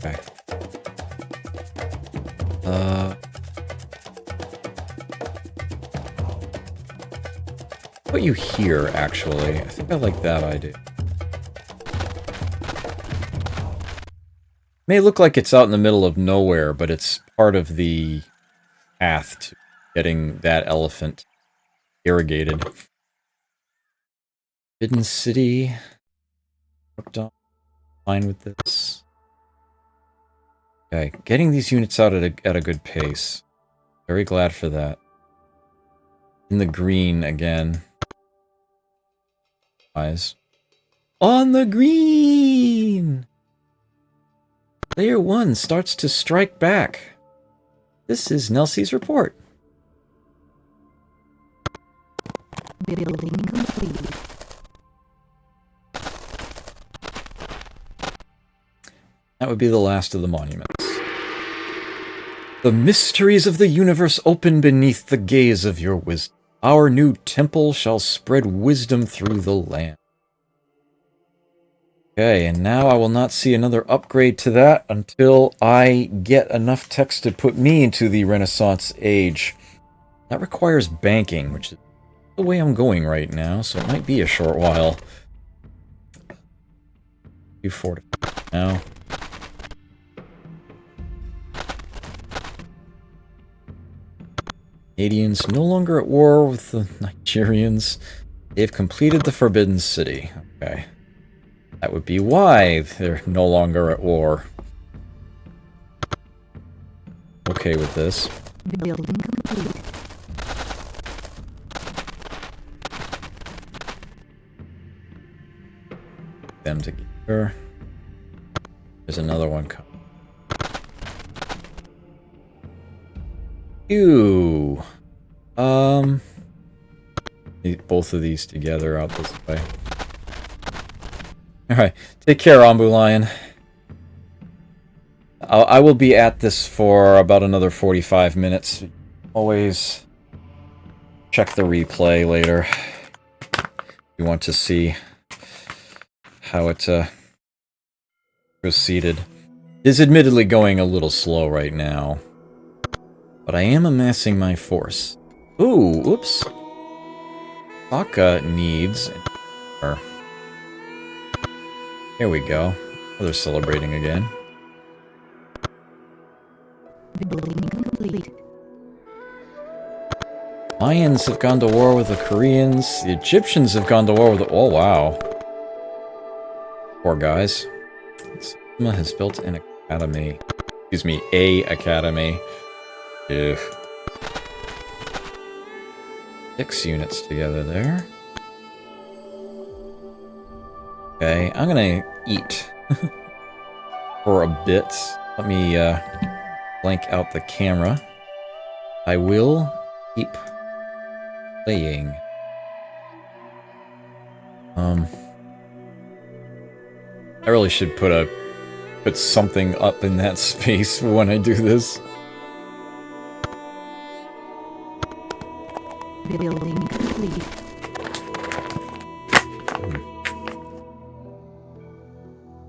Okay. Put you here, actually. I think I like that idea. May look like it's out in the middle of nowhere, but it's part of the path to getting that elephant irrigated. Forbidden City. Worked on. Fine with this. Okay, getting these units out at a good pace. Very glad for that. In the green again. Eyes. On the green! Player 1 starts to strike back. This is Nelsie's report. Building complete. That would be the last of the monuments. The mysteries of the universe open beneath the gaze of your wisdom. Our new temple shall spread wisdom through the land. Okay, and now I will not see another upgrade to that until I get enough text to put me into the Renaissance age. That requires banking, which is the way I'm going right now, so it might be a short while. You fortify now. Canadians no longer at war with the Nigerians. They've completed the Forbidden City. Okay. That would be why they're no longer at war. Okay with this. Building complete. Them together. There's another one coming. Ew. Need both of these together out this way. Alright, take care, Ambulayan. I will be at this for about another 45 minutes. Always check the replay later. If you want to see how it proceeded. It is admittedly going a little slow right now. But I am amassing my force. Ooh, oops. Saka needs... Here we go. Oh, they're celebrating again. Building complete. Mayans have gone to war with the Koreans. The Egyptians have gone to war with the... Oh, wow. Poor guys. Sigma has built an academy. Excuse me, a academy. Ugh. 6 units together there. Okay, I'm gonna eat for a bit. Let me blank out the camera. I will keep playing. I really should put something up in that space when I do this. Building complete.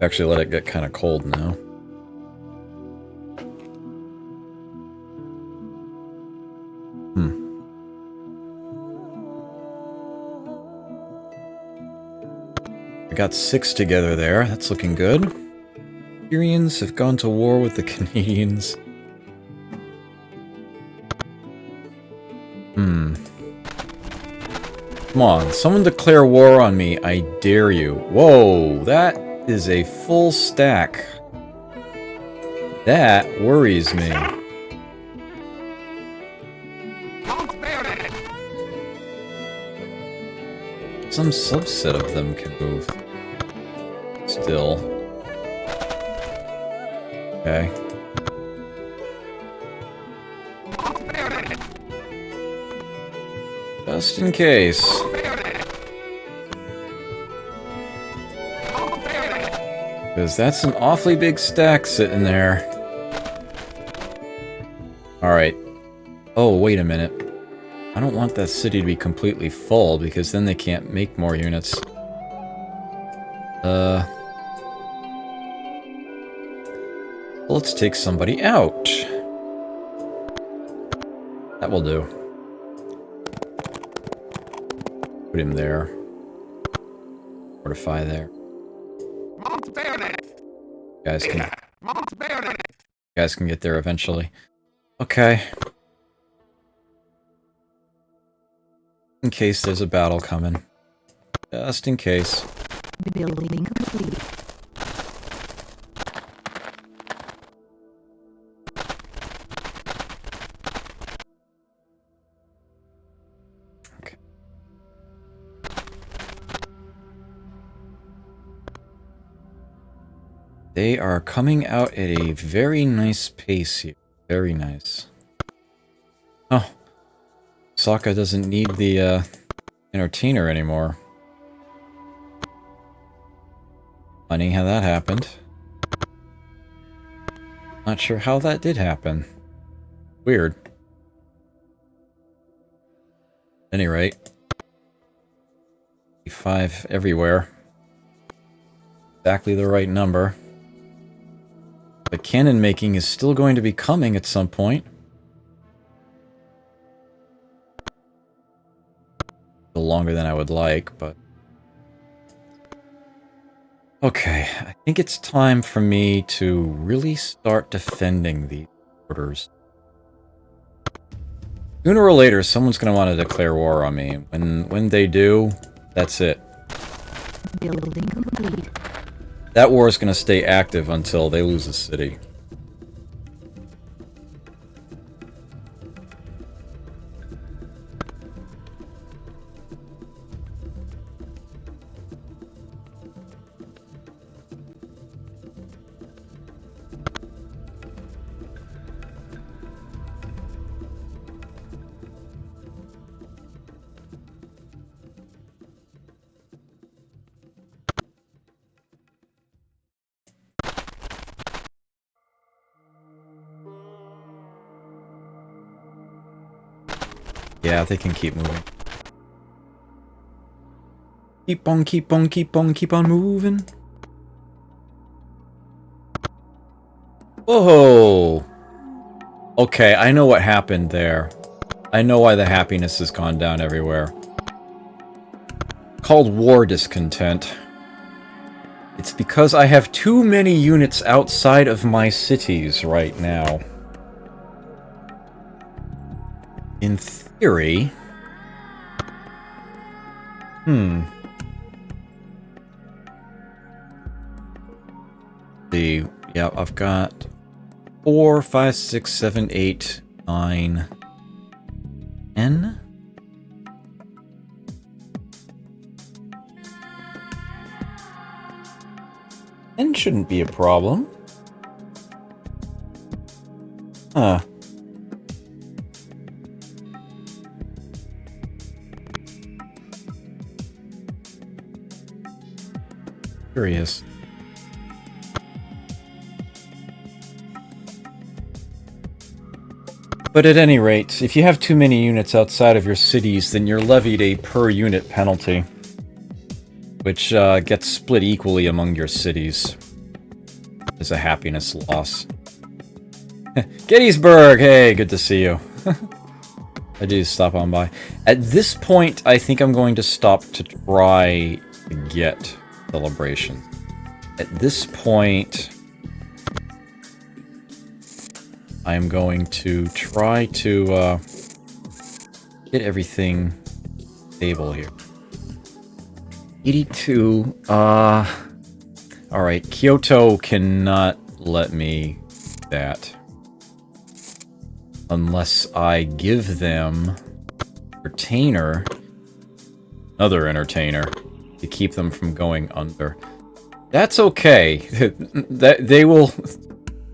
Actually, let it get kind of cold now. I got 6 together there. That's looking good. Syrians have gone to war with the Canadians. Come on, someone declare war on me. I dare you. Whoa, that is a full stack. That worries me. Some subset of them can move. Still. Okay. Just in case. Because that's an awfully big stack sitting there. Alright. Oh, wait a minute. I don't want that city to be completely full, because then they can't make more units. Let's take somebody out. That will do. Put him there. Fortify there. Guys can get there eventually. Okay. In case there's a battle coming. Just in case. Building complete. Okay. They are coming out at a very nice pace here. Very nice. Oh. Sokka doesn't need the entertainer anymore. Funny how that happened. Not sure how that did happen. Weird. At any rate. 5 everywhere. Exactly the right number. The cannon making is still going to be coming at some point. A little longer than I would like, but... Okay, I think it's time for me to really start defending these borders. Sooner or later, someone's going to want to declare war on me. When they do, that's it. Building complete. That war is going to stay active until they lose a city. Yeah, they can keep moving. Keep on, keep on, keep on, keep on moving. Whoa! Okay, I know what happened there. I know why the happiness has gone down everywhere. Called war discontent. It's because I have too many units outside of my cities right now. In theory... See, yeah, I've got 4, 5, 6, 7, 8, 9, 10. And shouldn't be a problem. Huh. Curious. But at any rate, if you have too many units outside of your cities, then you're levied a per-unit penalty, which gets split equally among your cities. It's a happiness loss. Gettysburg! Hey, good to see you. I do stop on by. At this point, I think I'm going to stop to try to get celebrations. At this point... I'm going to try to get everything stable here. 82, alright, Kyoto cannot let me do that. Unless I give them entertainer, another entertainer, to keep them from going under. That's okay. They will...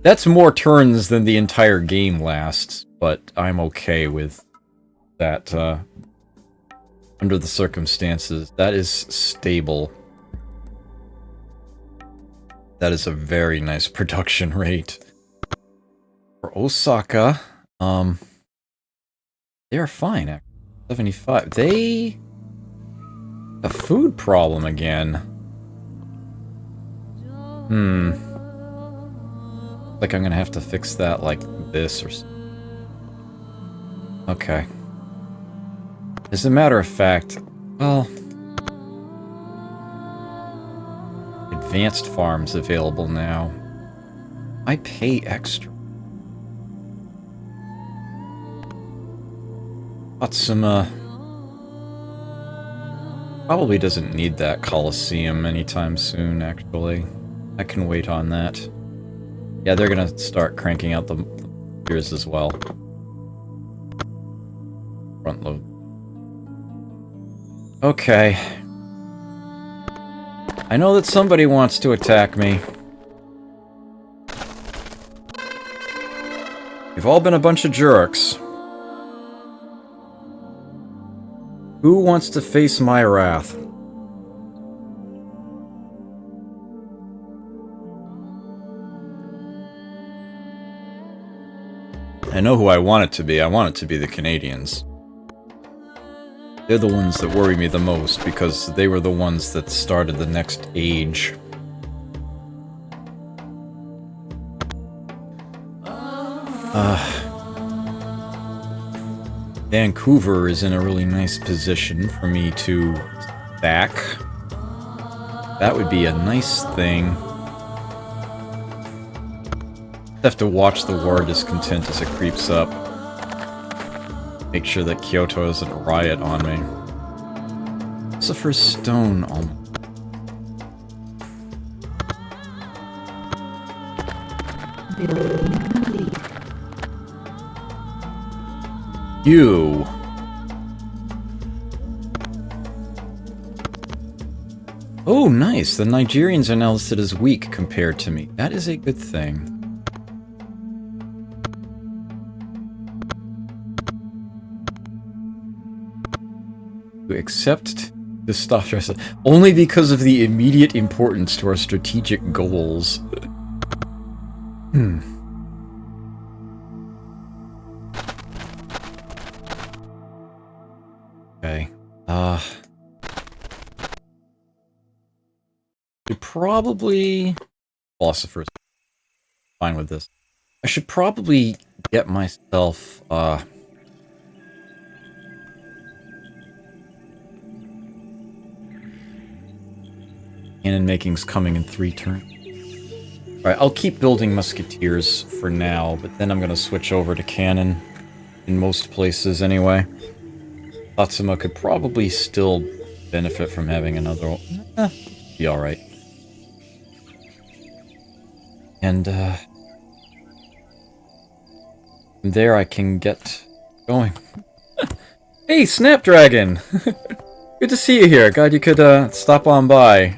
That's more turns than the entire game lasts, but I'm okay with that, under the circumstances. That is stable. That is a very nice production rate. For Osaka, they are fine, actually. 75. They... a food problem again. Like I'm gonna have to fix that like this or okay. As a matter of fact, well... advanced farms available now. I pay extra. Atsuma... probably doesn't need that Colosseum anytime soon, actually. I can wait on that. Yeah, they're gonna start cranking out the gears as well. Front load. Okay. I know that somebody wants to attack me. You've all been a bunch of jerks. Who wants to face my wrath? I know who I want it to be. I want it to be the Canadians. They're the ones that worry me the most, because they were the ones that started the next age. Vancouver is in a really nice position for me to back. That would be a nice thing. Have to watch the war discontent as it creeps up. Make sure that Kyoto doesn't riot on me. What's the first stone on? Building complete. You. Oh, nice. The Nigerians are now listed as weak compared to me. That is a good thing. To accept the stuff only because of the immediate importance to our strategic goals. Okay. Should probably... philosophers. Fine with this. I should probably get myself, Cannon making's coming in 3 turns. Alright, I'll keep building musketeers for now, but then I'm gonna switch over to cannon in most places anyway. Satsuma could probably still benefit from having another one. Be alright. And, from there I can get going. Hey, Snapdragon! Good to see you here. Glad you could, stop on by.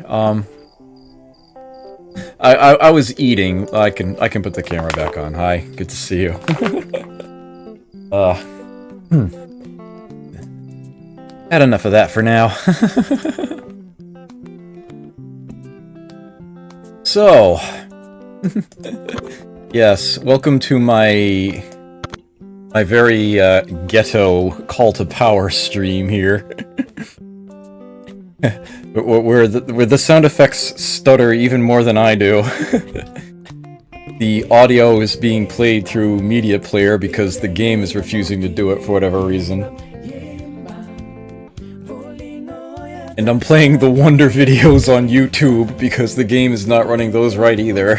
I was eating. I can put the camera back on. Hi, good to see you. Had enough of that for now. So, yes, welcome to my very ghetto call to power stream here. where the sound effects stutter even more than I do. The audio is being played through Media Player because the game is refusing to do it for whatever reason. And I'm playing the Wonder videos on YouTube because the game is not running those right either.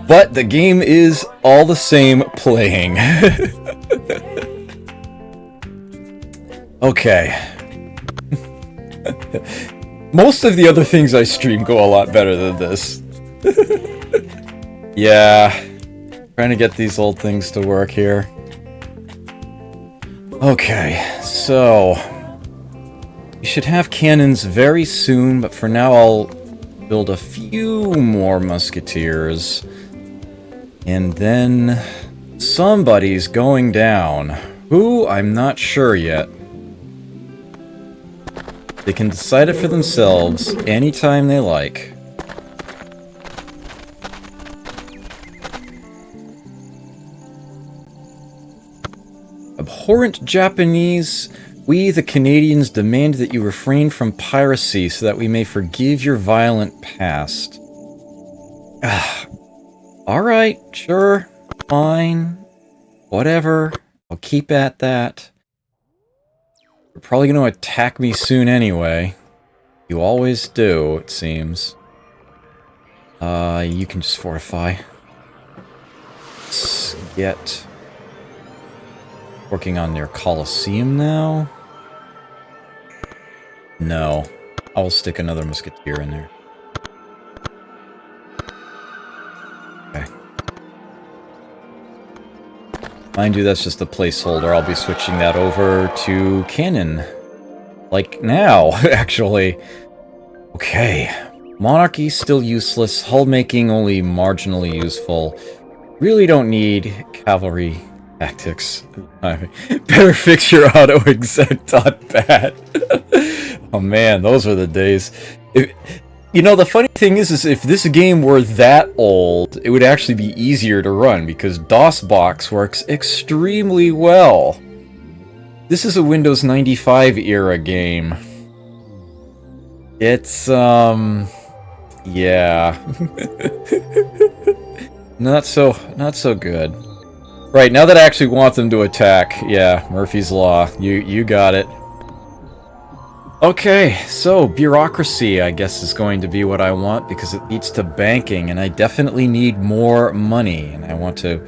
But the game is all the same playing. Okay. Most of the other things I stream go a lot better than this. Yeah. Trying to get these old things to work here. Okay, so... you should have cannons very soon, but for now I'll build a few more musketeers. And then... somebody's going down. Who? I'm not sure yet. They can decide it for themselves anytime they like. Abhorrent Japanese, we the Canadians demand that you refrain from piracy so that we may forgive your violent past. Alright, sure, fine, whatever, I'll keep at that. You're probably going to attack me soon anyway. You always do, it seems. You can just fortify. Let's get... working on their Colosseum now? No. I'll stick another musketeer in there. Okay. Mind you, that's just a placeholder. I'll be switching that over to cannon. Like now, actually. Okay. Monarchy still useless. Hull making only marginally useful. Really don't need cavalry tactics. Better fix your auto-exec.bat. Oh man, those were the days. You know, the funny thing is if this game were that old, it would actually be easier to run, because DOSBox works extremely well. This is a Windows 95 era game. It's, yeah. Not so good. Right, now that I actually want them to attack, yeah, Murphy's Law, you got it. Okay, so bureaucracy, I guess, is going to be what I want because it leads to banking, and I definitely need more money, and I want to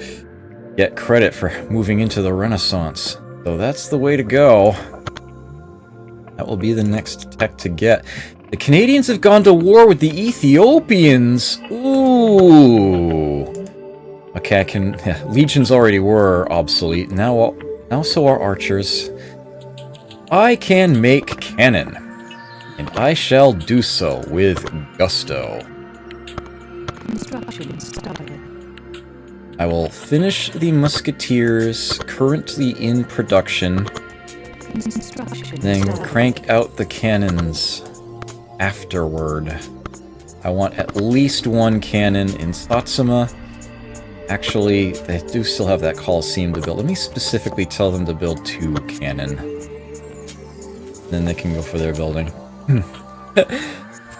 get credit for moving into the Renaissance. So that's the way to go. That will be the next tech to get. The Canadians have gone to war with the Ethiopians! Ooh! Okay, I can... yeah, legions already were obsolete. Now so are archers. I can make cannon. And I shall do so with gusto. Construction started. I will finish the musketeers currently in production. Construction Then started. crank out the cannons afterward. I want at least one cannon in Satsuma. Actually, they do still have that Colosseum to build. Let me specifically tell them to build 2 cannon. Then they can go for their building.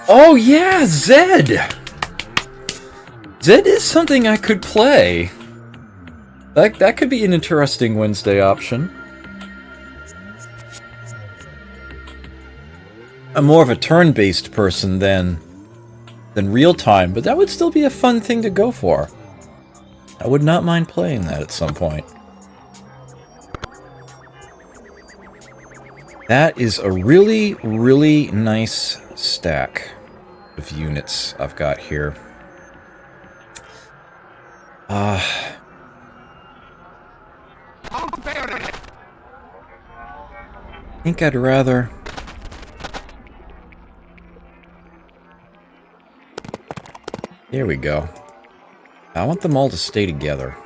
Oh yeah, Zed! Zed is something I could play. That could be an interesting Wednesday option. I'm more of a turn-based person than real-time, but that would still be a fun thing to go for. I would not mind playing that at some point. That is a really, really nice stack of units I've got here. I think I'd rather... There we go. I want them all to stay together.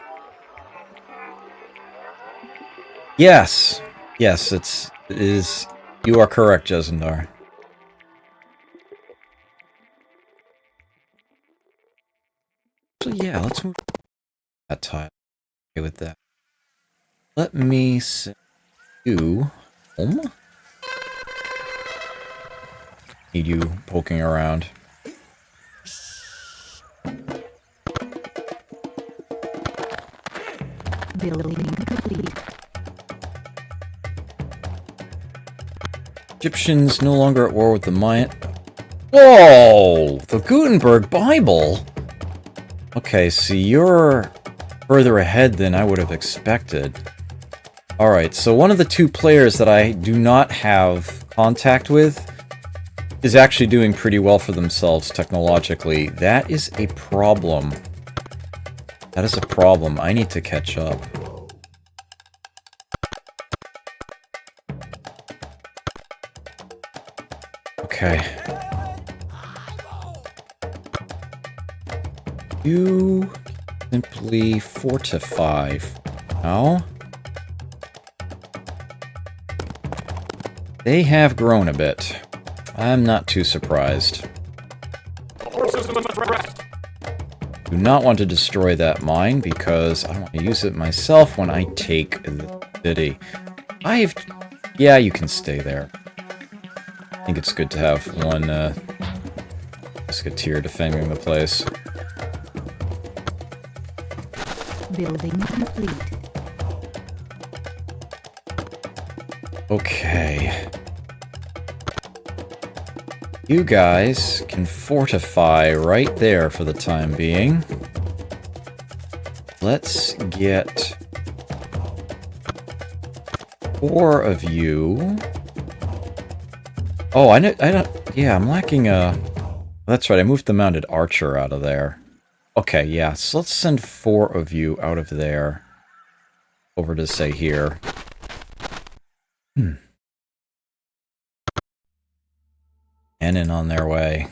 Yes! Yes, it is... You are correct, Jezendar. So yeah, let's move that tile. Okay with that. Let me send you home. Need you poking around. Building complete. Egyptians no longer at war with the Mayan. Whoa! The Gutenberg Bible? Okay, so you're further ahead than I would have expected. Alright, so one of the two players that I do not have contact with is actually doing pretty well for themselves technologically. That is a problem. That is a problem. I need to catch up. Okay. You simply fortify. Now, they have grown a bit. I'm not too surprised. Do not want to destroy that mine because I want to use it myself when I take the city. Yeah, you can stay there. I think it's good to have one musketeer defending the place. Building complete. Okay. You guys can fortify right there for the time being. Let's get 4 of you. Oh, I don't... Yeah, I'm lacking a... That's right, I moved the mounted archer out of there. Okay, yeah, so let's send 4 of you out of there. Over to, say, here. Cannon on their way.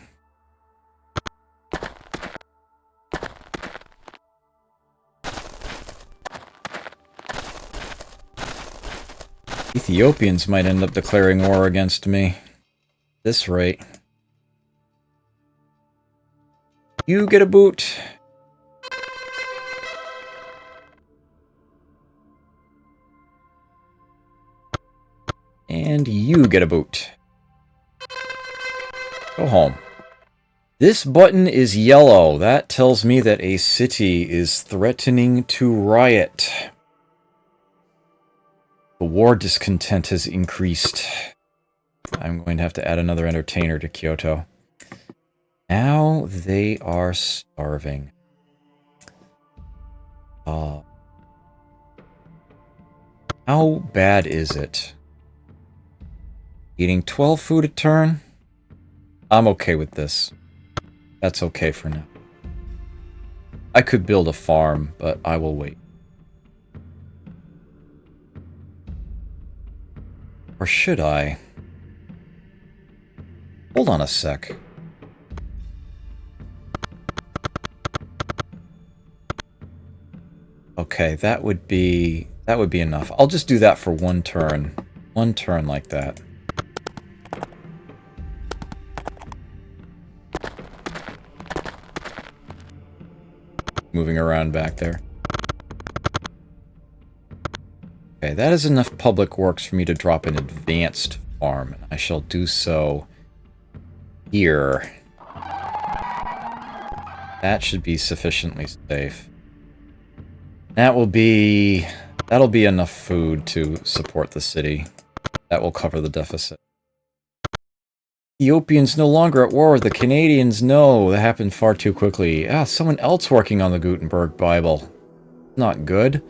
Ethiopians might end up declaring war against me. At this rate. You get a boot. And you get a boot. Go home. This button is yellow. That tells me that a city is threatening to riot. The war discontent has increased. I'm going to have to add another entertainer to Kyoto. Now they are starving. How bad is it? Eating 12 food a turn? I'm okay with this. That's okay for now. I could build a farm, but I will wait. Or should I? Hold on a sec. Okay, that would be enough. I'll just do that for one turn. One turn like that. Moving around back there. Okay, that is enough public works for me to drop an advanced farm. I shall do so here. That should be sufficiently safe. That'll be enough food to support the city. That will cover the deficit. Ethiopians no longer at war with the Canadians. No, that happened far too quickly. Ah, someone else working on the Gutenberg Bible. Not good.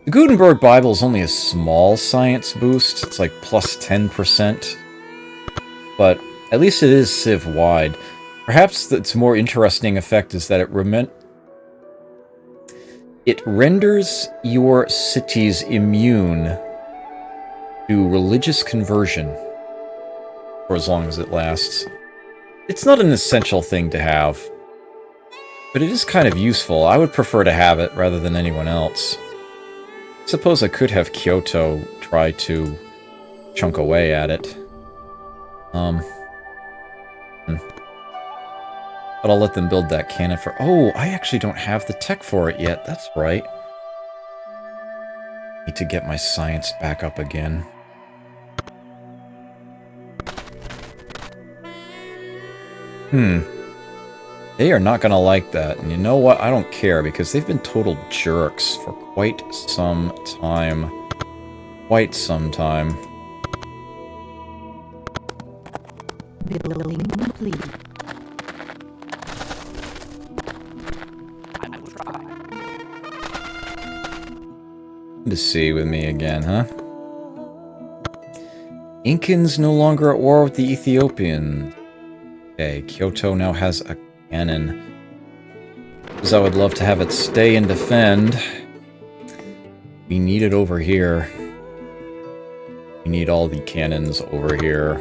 The Gutenberg Bible is only a small science boost. It's like plus 10%. But at least it is Civ-wide. Perhaps its more interesting effect is that it renders your cities immune to religious conversion for as long as it lasts. It's not an essential thing to have, but it is kind of useful. I would prefer to have it rather than anyone else. I suppose I could have Kyoto try to chunk away at it. But I'll let them build that cannon for... Oh, I actually don't have the tech for it yet. That's right. Need to get my science back up again. They are not going to like that. And you know what? I don't care, because they've been total jerks for quite some time. Quite some time. Building complete. To see with me again, huh? Incans no longer at war with the Ethiopians. Okay, Kyoto now has a cannon. Because I would love to have it stay and defend. We need it over here. We need all the cannons over here.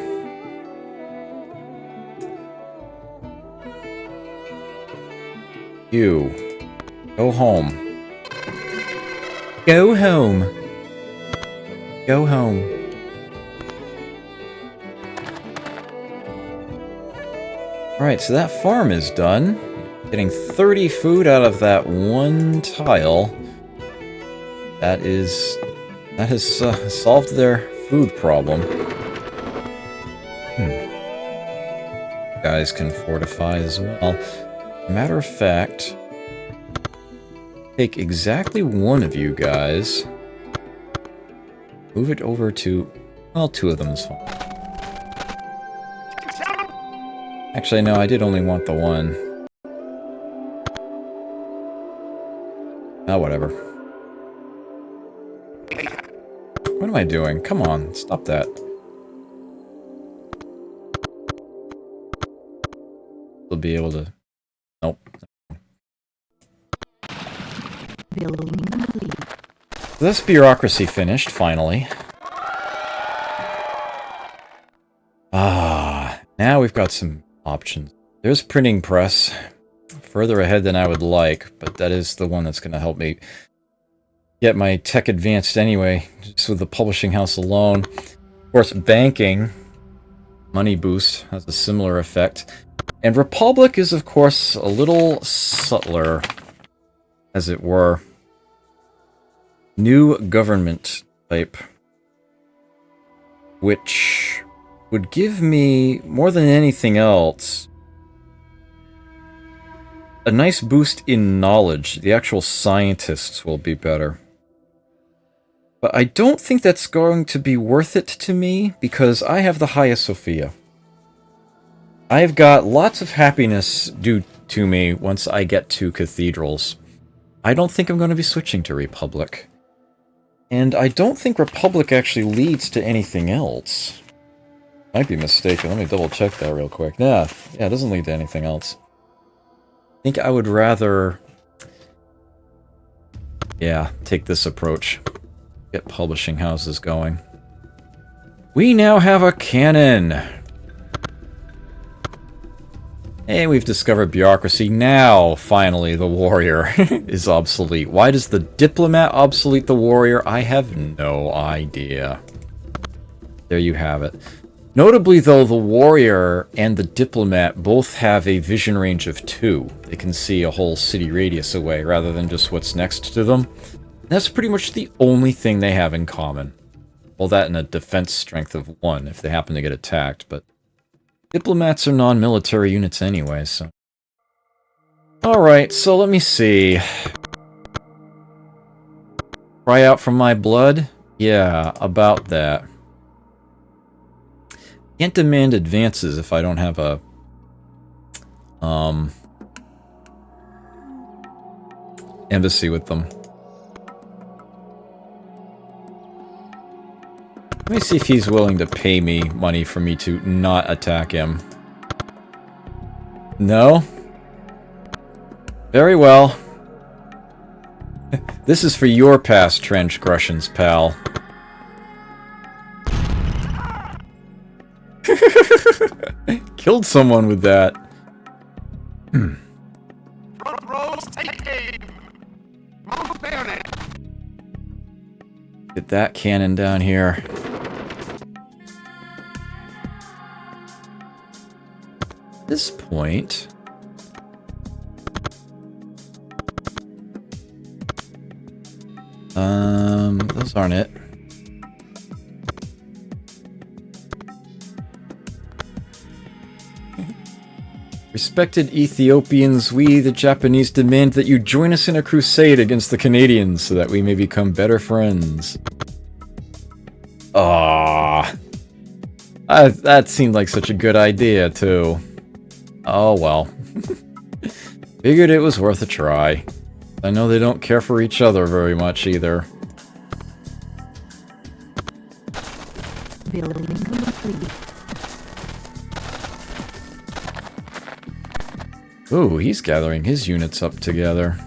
You. Go home. Go home. Go home. Alright, so that farm is done. Getting 30 food out of that one tile. That has solved their food problem. Guys can fortify as well. Matter of fact, take exactly one of you guys, move it over to, well, two of them is fine. Actually, no, I did only want the one. Oh, whatever. What am I doing? Come on, stop that. We'll be able to... Nope. Building complete. So that's bureaucracy finished, finally. Ah, now we've got some options. There's printing press. Further ahead than I would like, but that is the one that's going to help me get my tech advanced anyway, just with the publishing house alone. Of course, banking, money boost, has a similar effect. And Republic is, of course, a little subtler, as it were. New government type, which would give me, more than anything else, a nice boost in knowledge. The actual scientists will be better. But I don't think that's going to be worth it to me, because I have the Hagia Sophia. I've got lots of happiness due to me once I get to cathedrals. I don't think I'm going to be switching to Republic. And I don't think Republic actually leads to anything else. Might be mistaken. Let me double check that real quick. Yeah, it doesn't lead to anything else. I think I would rather... yeah, take this approach. Get publishing houses going. We now have a cannon! Hey, we've discovered bureaucracy. Now, finally, the warrior is obsolete. Why does the diplomat obsolete the warrior? I have no idea. There you have it. Notably, though, the warrior and the diplomat both have a vision range of 2. They can see a whole city radius away, rather than just what's next to them. And that's pretty much the only thing they have in common. Well, that and a defense strength of 1, if they happen to get attacked, but... diplomats are non-military units anyway, so... Alright, so let me see. Cry out from my blood? Yeah, about that. Can't demand advances if I don't have a embassy with them. Let me see if he's willing to pay me money for me to not attack him. No? Very well. This is for your past transgressions, pal. Killed someone with that. Get that cannon down here. At this point... those aren't it. Respected Ethiopians, we, the Japanese, demand that you join us in a crusade against the Canadians so that we may become better friends. Ah, that seemed like such a good idea, too. Oh, well. Figured it was worth a try. I know they don't care for each other very much, either. Building complete. Ooh, he's gathering his units up together.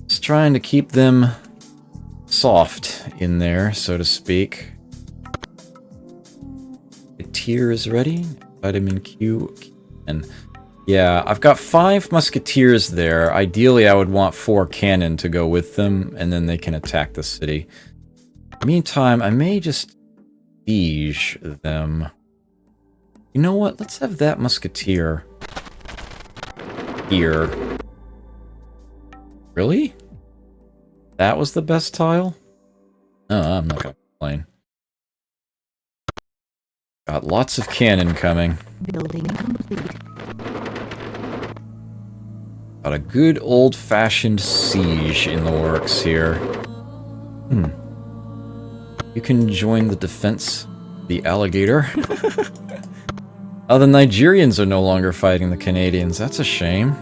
Just trying to keep them soft in there, so to speak. The tier is ready. Vitamin Q. And yeah, I've got 5 musketeers there. Ideally, I would want 4 cannon to go with them, and then they can attack the city. Meantime, I may just siege them. You know what? Let's have that musketeer here. Really? That was the best tile? No, I'm not gonna complain. Got lots of cannon coming. Building complete. Got a good old-fashioned siege in the works here. You can join the defense, the alligator. Oh, the Nigerians are no longer fighting the Canadians. That's a shame.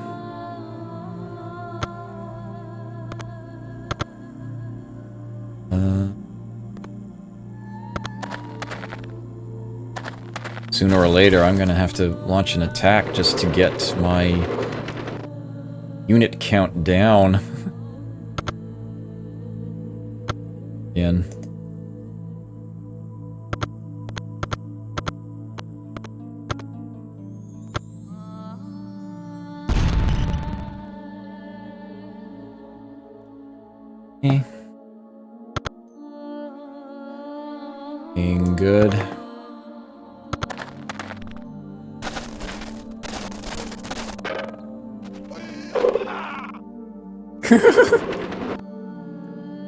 Sooner or later, I'm gonna have to launch an attack just to get my unit count down. Again. Okay. Being good.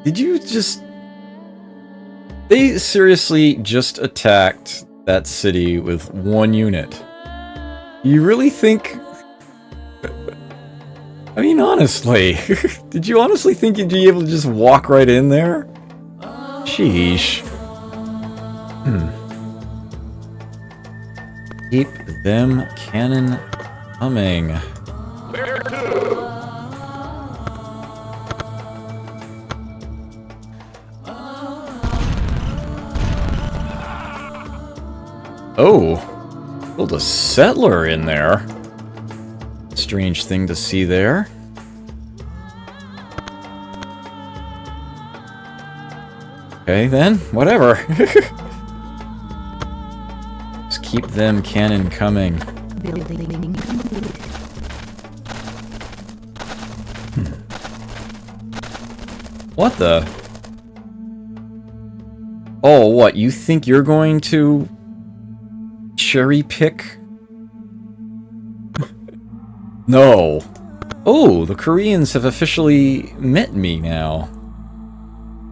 Did you just... They seriously just attacked that city with 1 unit. You really think... I mean, honestly. Did you honestly think you'd be able to just walk right in there? Sheesh. Keep them cannon coming. Where to? Oh, build a settler in there. Strange thing to see there. Okay then, whatever. Just keep them cannon coming. Building complete. What the? Oh, what? You think you're going to cherry pick? No. Oh, the Koreans have officially met me now.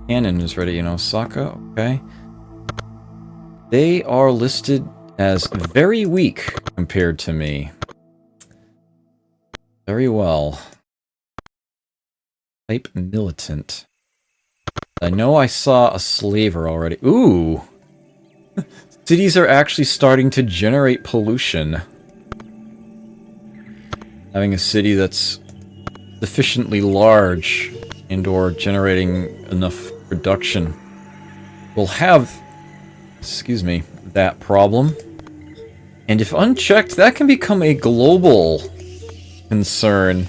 Cannon is ready in Osaka. Okay. They are listed as very weak compared to me. Very well. Type militant. I know I saw a slaver already. Ooh! Cities are actually starting to generate pollution. Having a city that's sufficiently large and or generating enough production will have, excuse me, that problem. And if unchecked, that can become a global concern.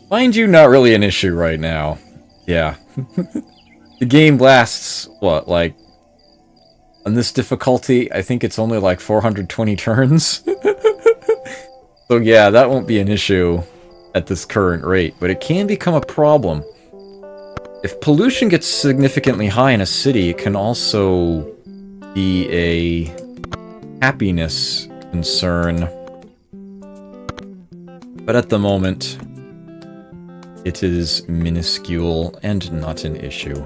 Mind you, not really an issue right now. Yeah. The game lasts, what, like, on this difficulty, I think it's only like 420 turns. So yeah, that won't be an issue at this current rate, but it can become a problem. If pollution gets significantly high in a city, it can also be a happiness concern. But at the moment, it is minuscule and not an issue.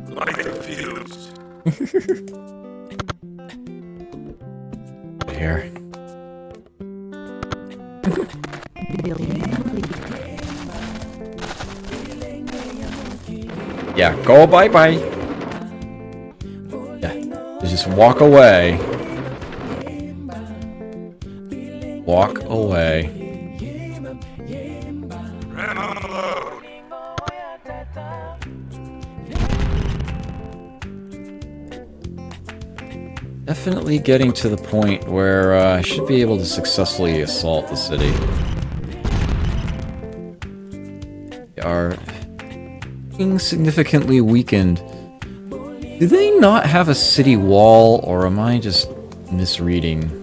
Light confused. Here. Building complete. Yeah, go bye-bye. Yeah, just walk away. Walk away. Ran on the load. Definitely getting to the point where I should be able to successfully assault the city. They are being significantly weakened. Do they not have a city wall, or am I just misreading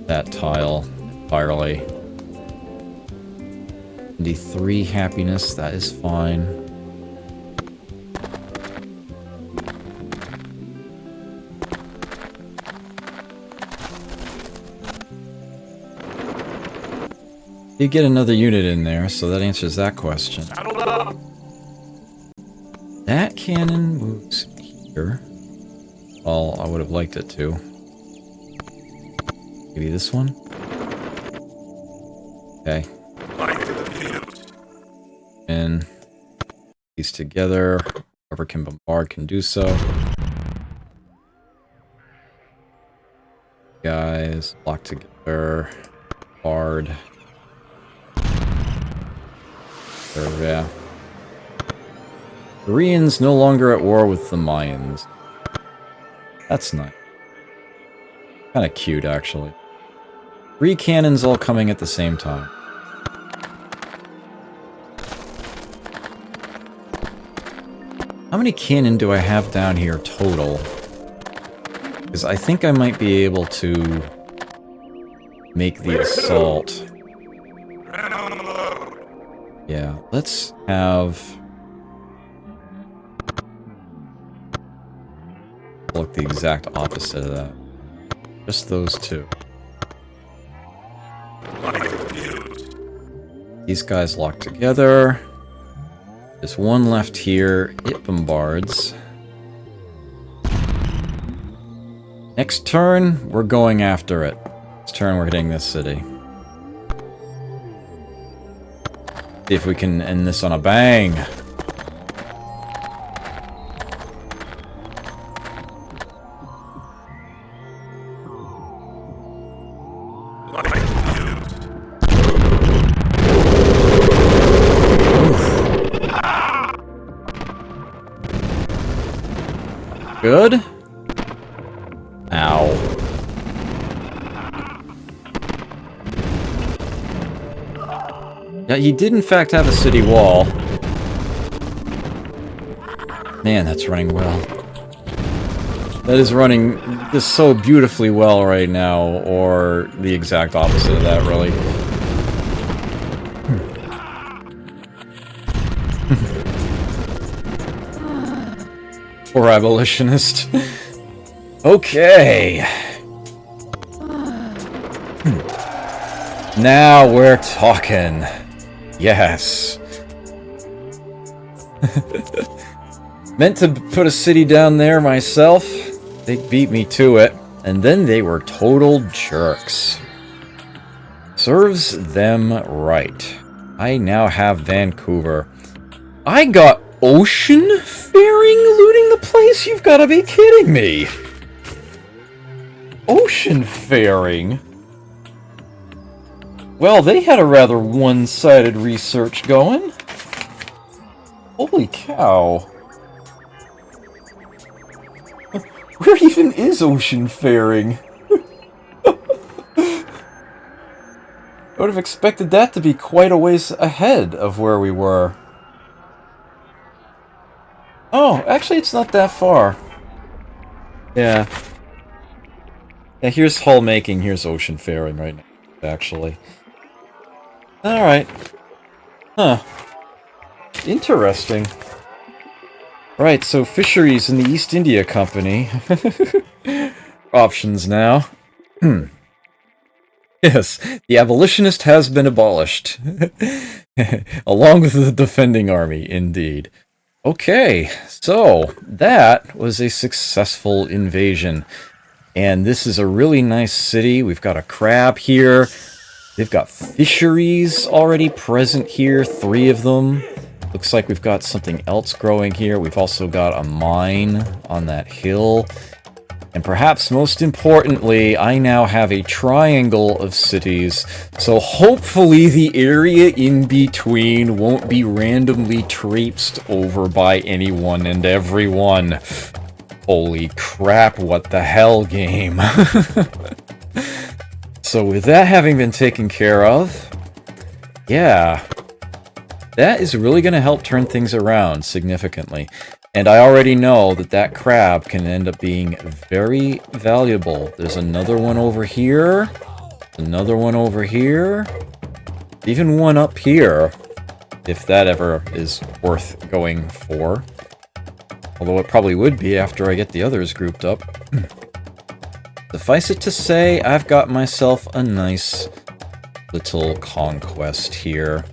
that tile entirely? 73 happiness, that is fine. You get another unit in there, so that answers that question. Saddled up. That cannon moves here. Well, I would have liked it to. Maybe this one? Okay. Light confused. And these together. Whoever can bombard can do so. Guys, lock together. Bard. Yeah. Koreans no longer at war with the Mayans. That's nice. Kind of cute, actually. 3 cannons all coming at the same time. How many cannon do I have down here total? Because I think I might be able to make the assault. Ran on the load. Yeah, let's have... look the exact opposite of that. Just those two. Light confused. These guys locked together. There's one left here. It bombards. Next turn, we're going after it. Next turn, we're hitting this city. See if we can end this on a bang. Light confused. Good? Ow. Yeah, he did in fact have a city wall. Man, that's running well. That is running just so beautifully well right now, or the exact opposite of that, really. Poor abolitionist. Okay. Now we're talking. Yes. Meant to put a city down there myself. They beat me to it. And then they were total jerks. Serves them right. I now have Vancouver. I got ocean faring looting the place? You've got to be kidding me. Ocean faring? Well, they had a rather one-sided research going. Holy cow. Where even is ocean faring? I would have expected that to be quite a ways ahead of where we were. Oh, actually it's not that far. Yeah. Yeah, here's hull making, here's ocean faring right now, actually. Alright. Huh. Interesting. Right, so fisheries in the East India Company. Options now. Yes, the abolitionist has been abolished. Along with the defending army, indeed. Okay, so that was a successful invasion. And this is a really nice city. We've got a crab here. They've got fisheries already present here, 3 of them. Looks like we've got something else growing here. We've also got a mine on that hill. And perhaps most importantly, I now have a triangle of cities, so hopefully the area in between won't be randomly traipsed over by anyone and everyone. Holy crap, what the hell, game. So with that having been taken care of, yeah, that is really going to help turn things around significantly. And I already know that that crab can end up being very valuable. There's another one over here, another one over here, even one up here, if that ever is worth going for. Although it probably would be after I get the others grouped up. Suffice it to say, I've got myself a nice little conquest here.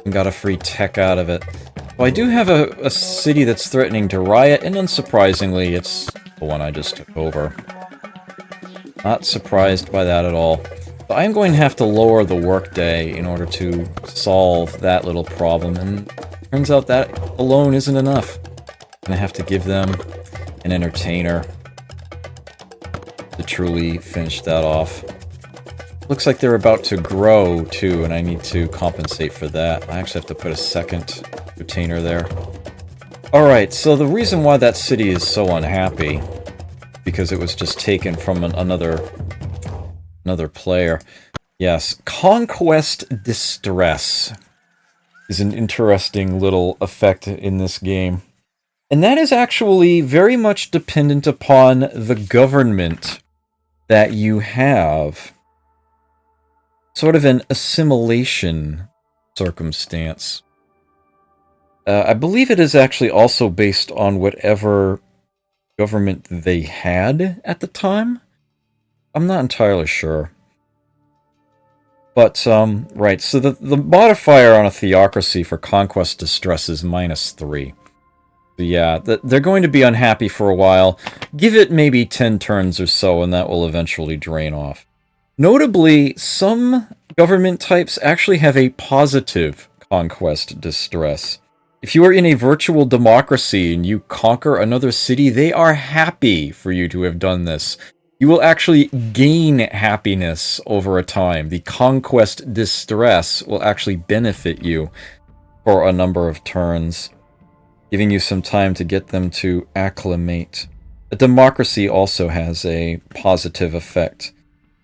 And got a free tech out of it. Well, I do have a city that's threatening to riot, and unsurprisingly, it's the one I just took over. Not surprised by that at all. But I'm going to have to lower the workday in order to solve that little problem, and turns out that alone isn't enough. I'm going to have to give them an entertainer to truly finish that off. Looks like they're about to grow, too, and I need to compensate for that. I actually have to put a second retainer there. Alright, so the reason why that city is so unhappy, because it was just taken from another player. Yes, Conquest Distress is an interesting little effect in this game. And that is actually very much dependent upon the government that you have. Sort of an assimilation circumstance. I believe it is actually also based on whatever government they had at the time. I'm not entirely sure. But, right, so the modifier on a theocracy for Conquest Distress is -3. So yeah, they're going to be unhappy for a while. Give it maybe 10 turns or so, and that will eventually drain off. Notably, some government types actually have a positive Conquest Distress. If you are in a virtual democracy and you conquer another city, they are happy for you to have done this. You will actually gain happiness over a time. The Conquest Distress will actually benefit you for a number of turns, giving you some time to get them to acclimate. A democracy also has a positive effect.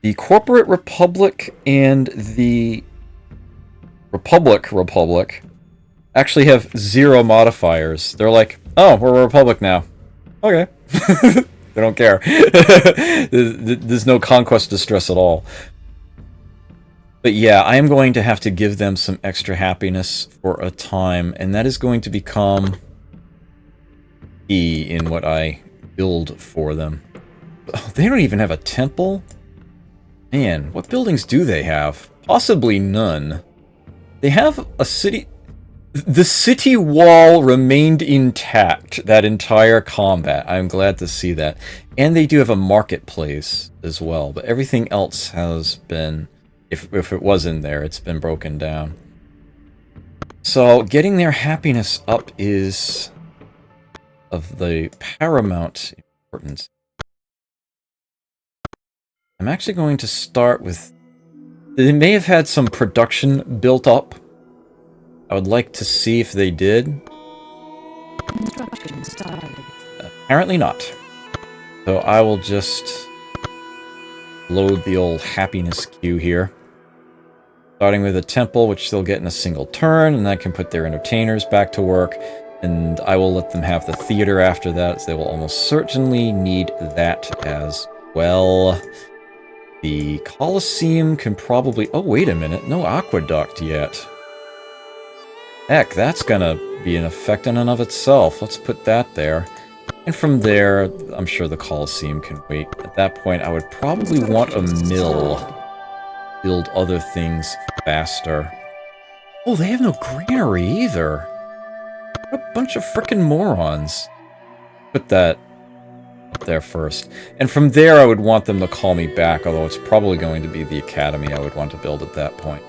The Corporate Republic and the Republic actually have 0 modifiers. They're like, oh, we're a republic now. Okay. They don't care. There's no Conquest Distress at all. But yeah, I am going to have to give them some extra happiness for a time, and that is going to become key in what I build for them. Oh, they don't even have a temple? Man, what buildings do they have? Possibly none. They have a city... The city wall remained intact that entire combat. I'm glad to see that. And they do have a marketplace as well, but everything else has been, if it was in there, it's been broken down. So getting their happiness up is of the paramount importance. I'm actually going to start with... They may have had some production built up. I would like to see if they did. Construction started. Apparently not. So I will just load the old happiness queue here. Starting with a temple, which they'll get in a single turn, and I can put their entertainers back to work. And I will let them have the theater after that, as they will almost certainly need that as well. The Colosseum can probably... Oh, wait a minute. No aqueduct yet. Heck, that's gonna be an effect in and of itself. Let's put that there. And from there, I'm sure the Colosseum can wait. At that point, I would probably want a mill. Build other things faster. Oh, they have no granary either. What a bunch of frickin' morons. Put that up there first. And from there, I would want them to call me back, although it's probably going to be the academy I would want to build at that point.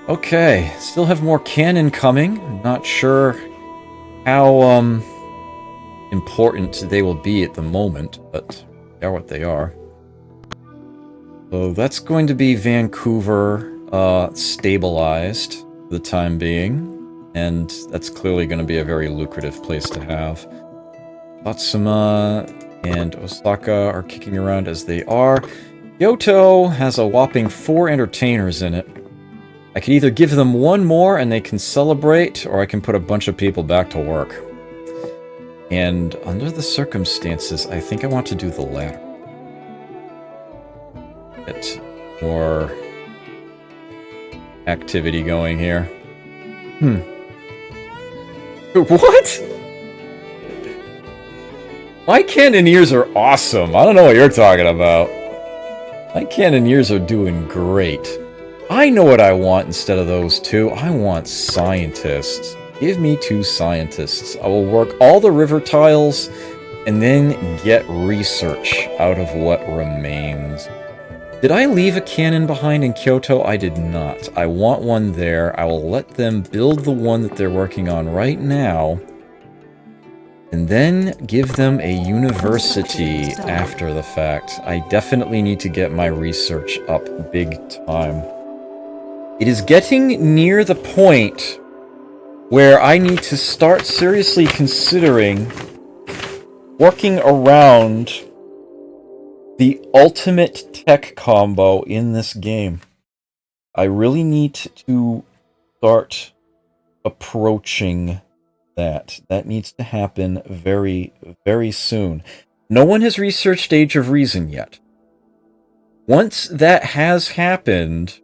Okay, still have more cannon coming. Not sure how important they will be at the moment, but they are what they are. So that's going to be Vancouver stabilized for the time being, and that's clearly going to be a very lucrative place to have. Satsuma and Osaka are kicking around as they are. Kyoto has a whopping 4 entertainers in it. I can either give them one more and they can celebrate, or I can put a bunch of people back to work. And under the circumstances, I think I want to do the latter. Get more activity going here. What? My cannoneers are awesome. I don't know what you're talking about. My cannoneers are doing great. I know what I want instead of those two. I want scientists. Give me 2 scientists. I will work all the river tiles and then get research out of what remains. Did I leave a cannon behind in Kyoto? I did not. I want one there. I will let them build the one that they're working on right now, and then give them a university after the fact. I definitely need to get my research up big time. It is getting near the point where I need to start seriously considering working around the ultimate tech combo in this game. I really need to start approaching that. That needs to happen very, very soon. No one has researched Age of Reason yet. Once that has happened,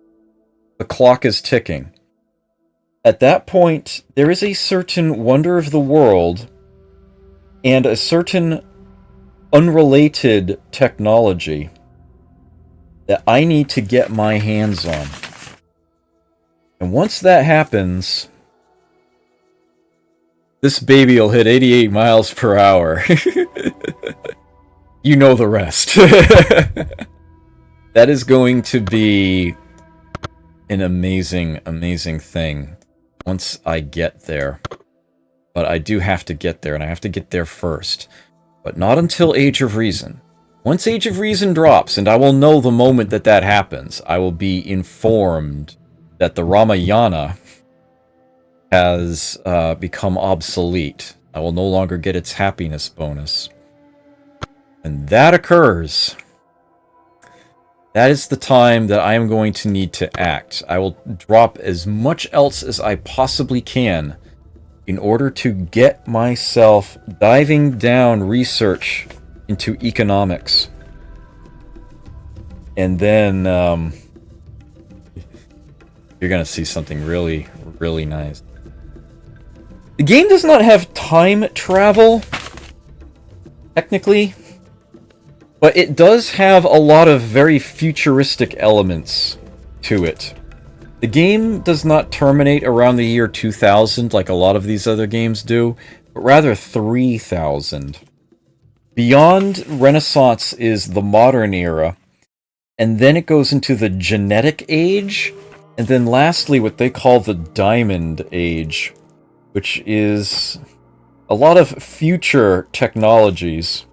the clock is ticking. At that point, there is a certain wonder of the world and a certain unrelated technology that I need to get my hands on. And once that happens, this baby will hit 88 miles per hour. You know the rest. That is going to be an amazing, amazing thing once I get there. But I do have to get there, and I have to get there first. But not until Age of Reason. Once Age of Reason drops, and I will know the moment that that happens, I will be informed that the Ramayana has become obsolete. I will no longer get its happiness bonus. And that occurs. That is the time that I am going to need to act. I will drop as much else as I possibly can in order to get myself diving down research into economics. And then you're going to see something really, really nice. The game does not have time travel, technically, but it does have a lot of very futuristic elements to it. The game does not terminate around the year 2000 like a lot of these other games do, but rather 3000. Beyond Renaissance is the modern era, and then it goes into the genetic age, and then lastly what they call the Diamond Age, which is a lot of future technologies,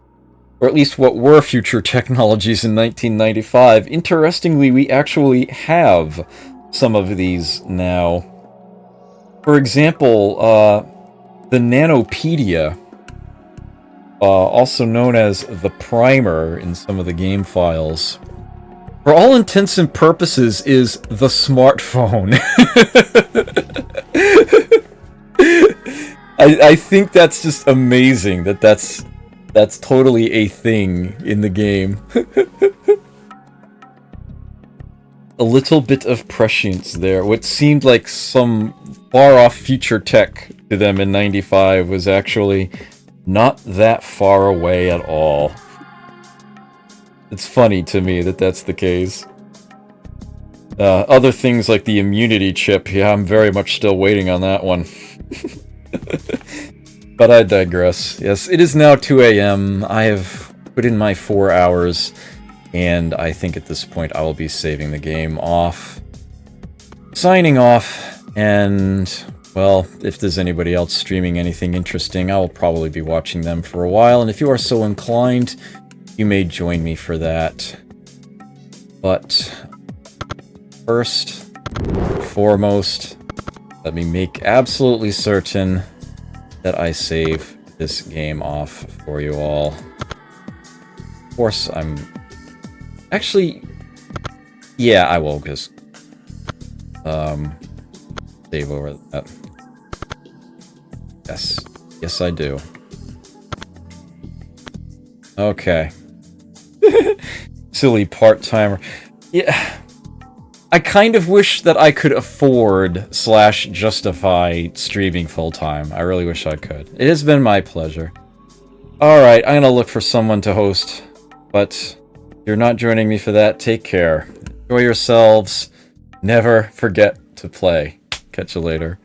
or at least what were future technologies in 1995. Interestingly, we actually have some of these now. For example, the Nanopedia, also known as the Primer in some of the game files, for all intents and purposes is the smartphone. I think that's just amazing that's totally a thing in the game. A little bit of prescience there. What seemed like some far-off future tech to them in 95 was actually not that far away at all. It's funny to me that that's the case. Other things like the immunity chip, yeah, I'm very much still waiting on that one. But I digress. Yes, it is now 2 a.m. I have put in my 4 hours, and I think at this point I will be saving the game off. Signing off, and, well, if there's anybody else streaming anything interesting, I will probably be watching them for a while, and if you are so inclined, you may join me for that. But first, foremost, let me make absolutely certain that I save this game off for you all. Of course, I'm... Actually, yeah, I will just save over that. Yes. Yes, I do. Okay. Silly part-timer. Yeah. I kind of wish that I could afford / justify streaming full-time. I really wish I could. It has been my pleasure. Alright, I'm gonna look for someone to host. But if you're not joining me for that, take care. Enjoy yourselves. Never forget to play. Catch you later.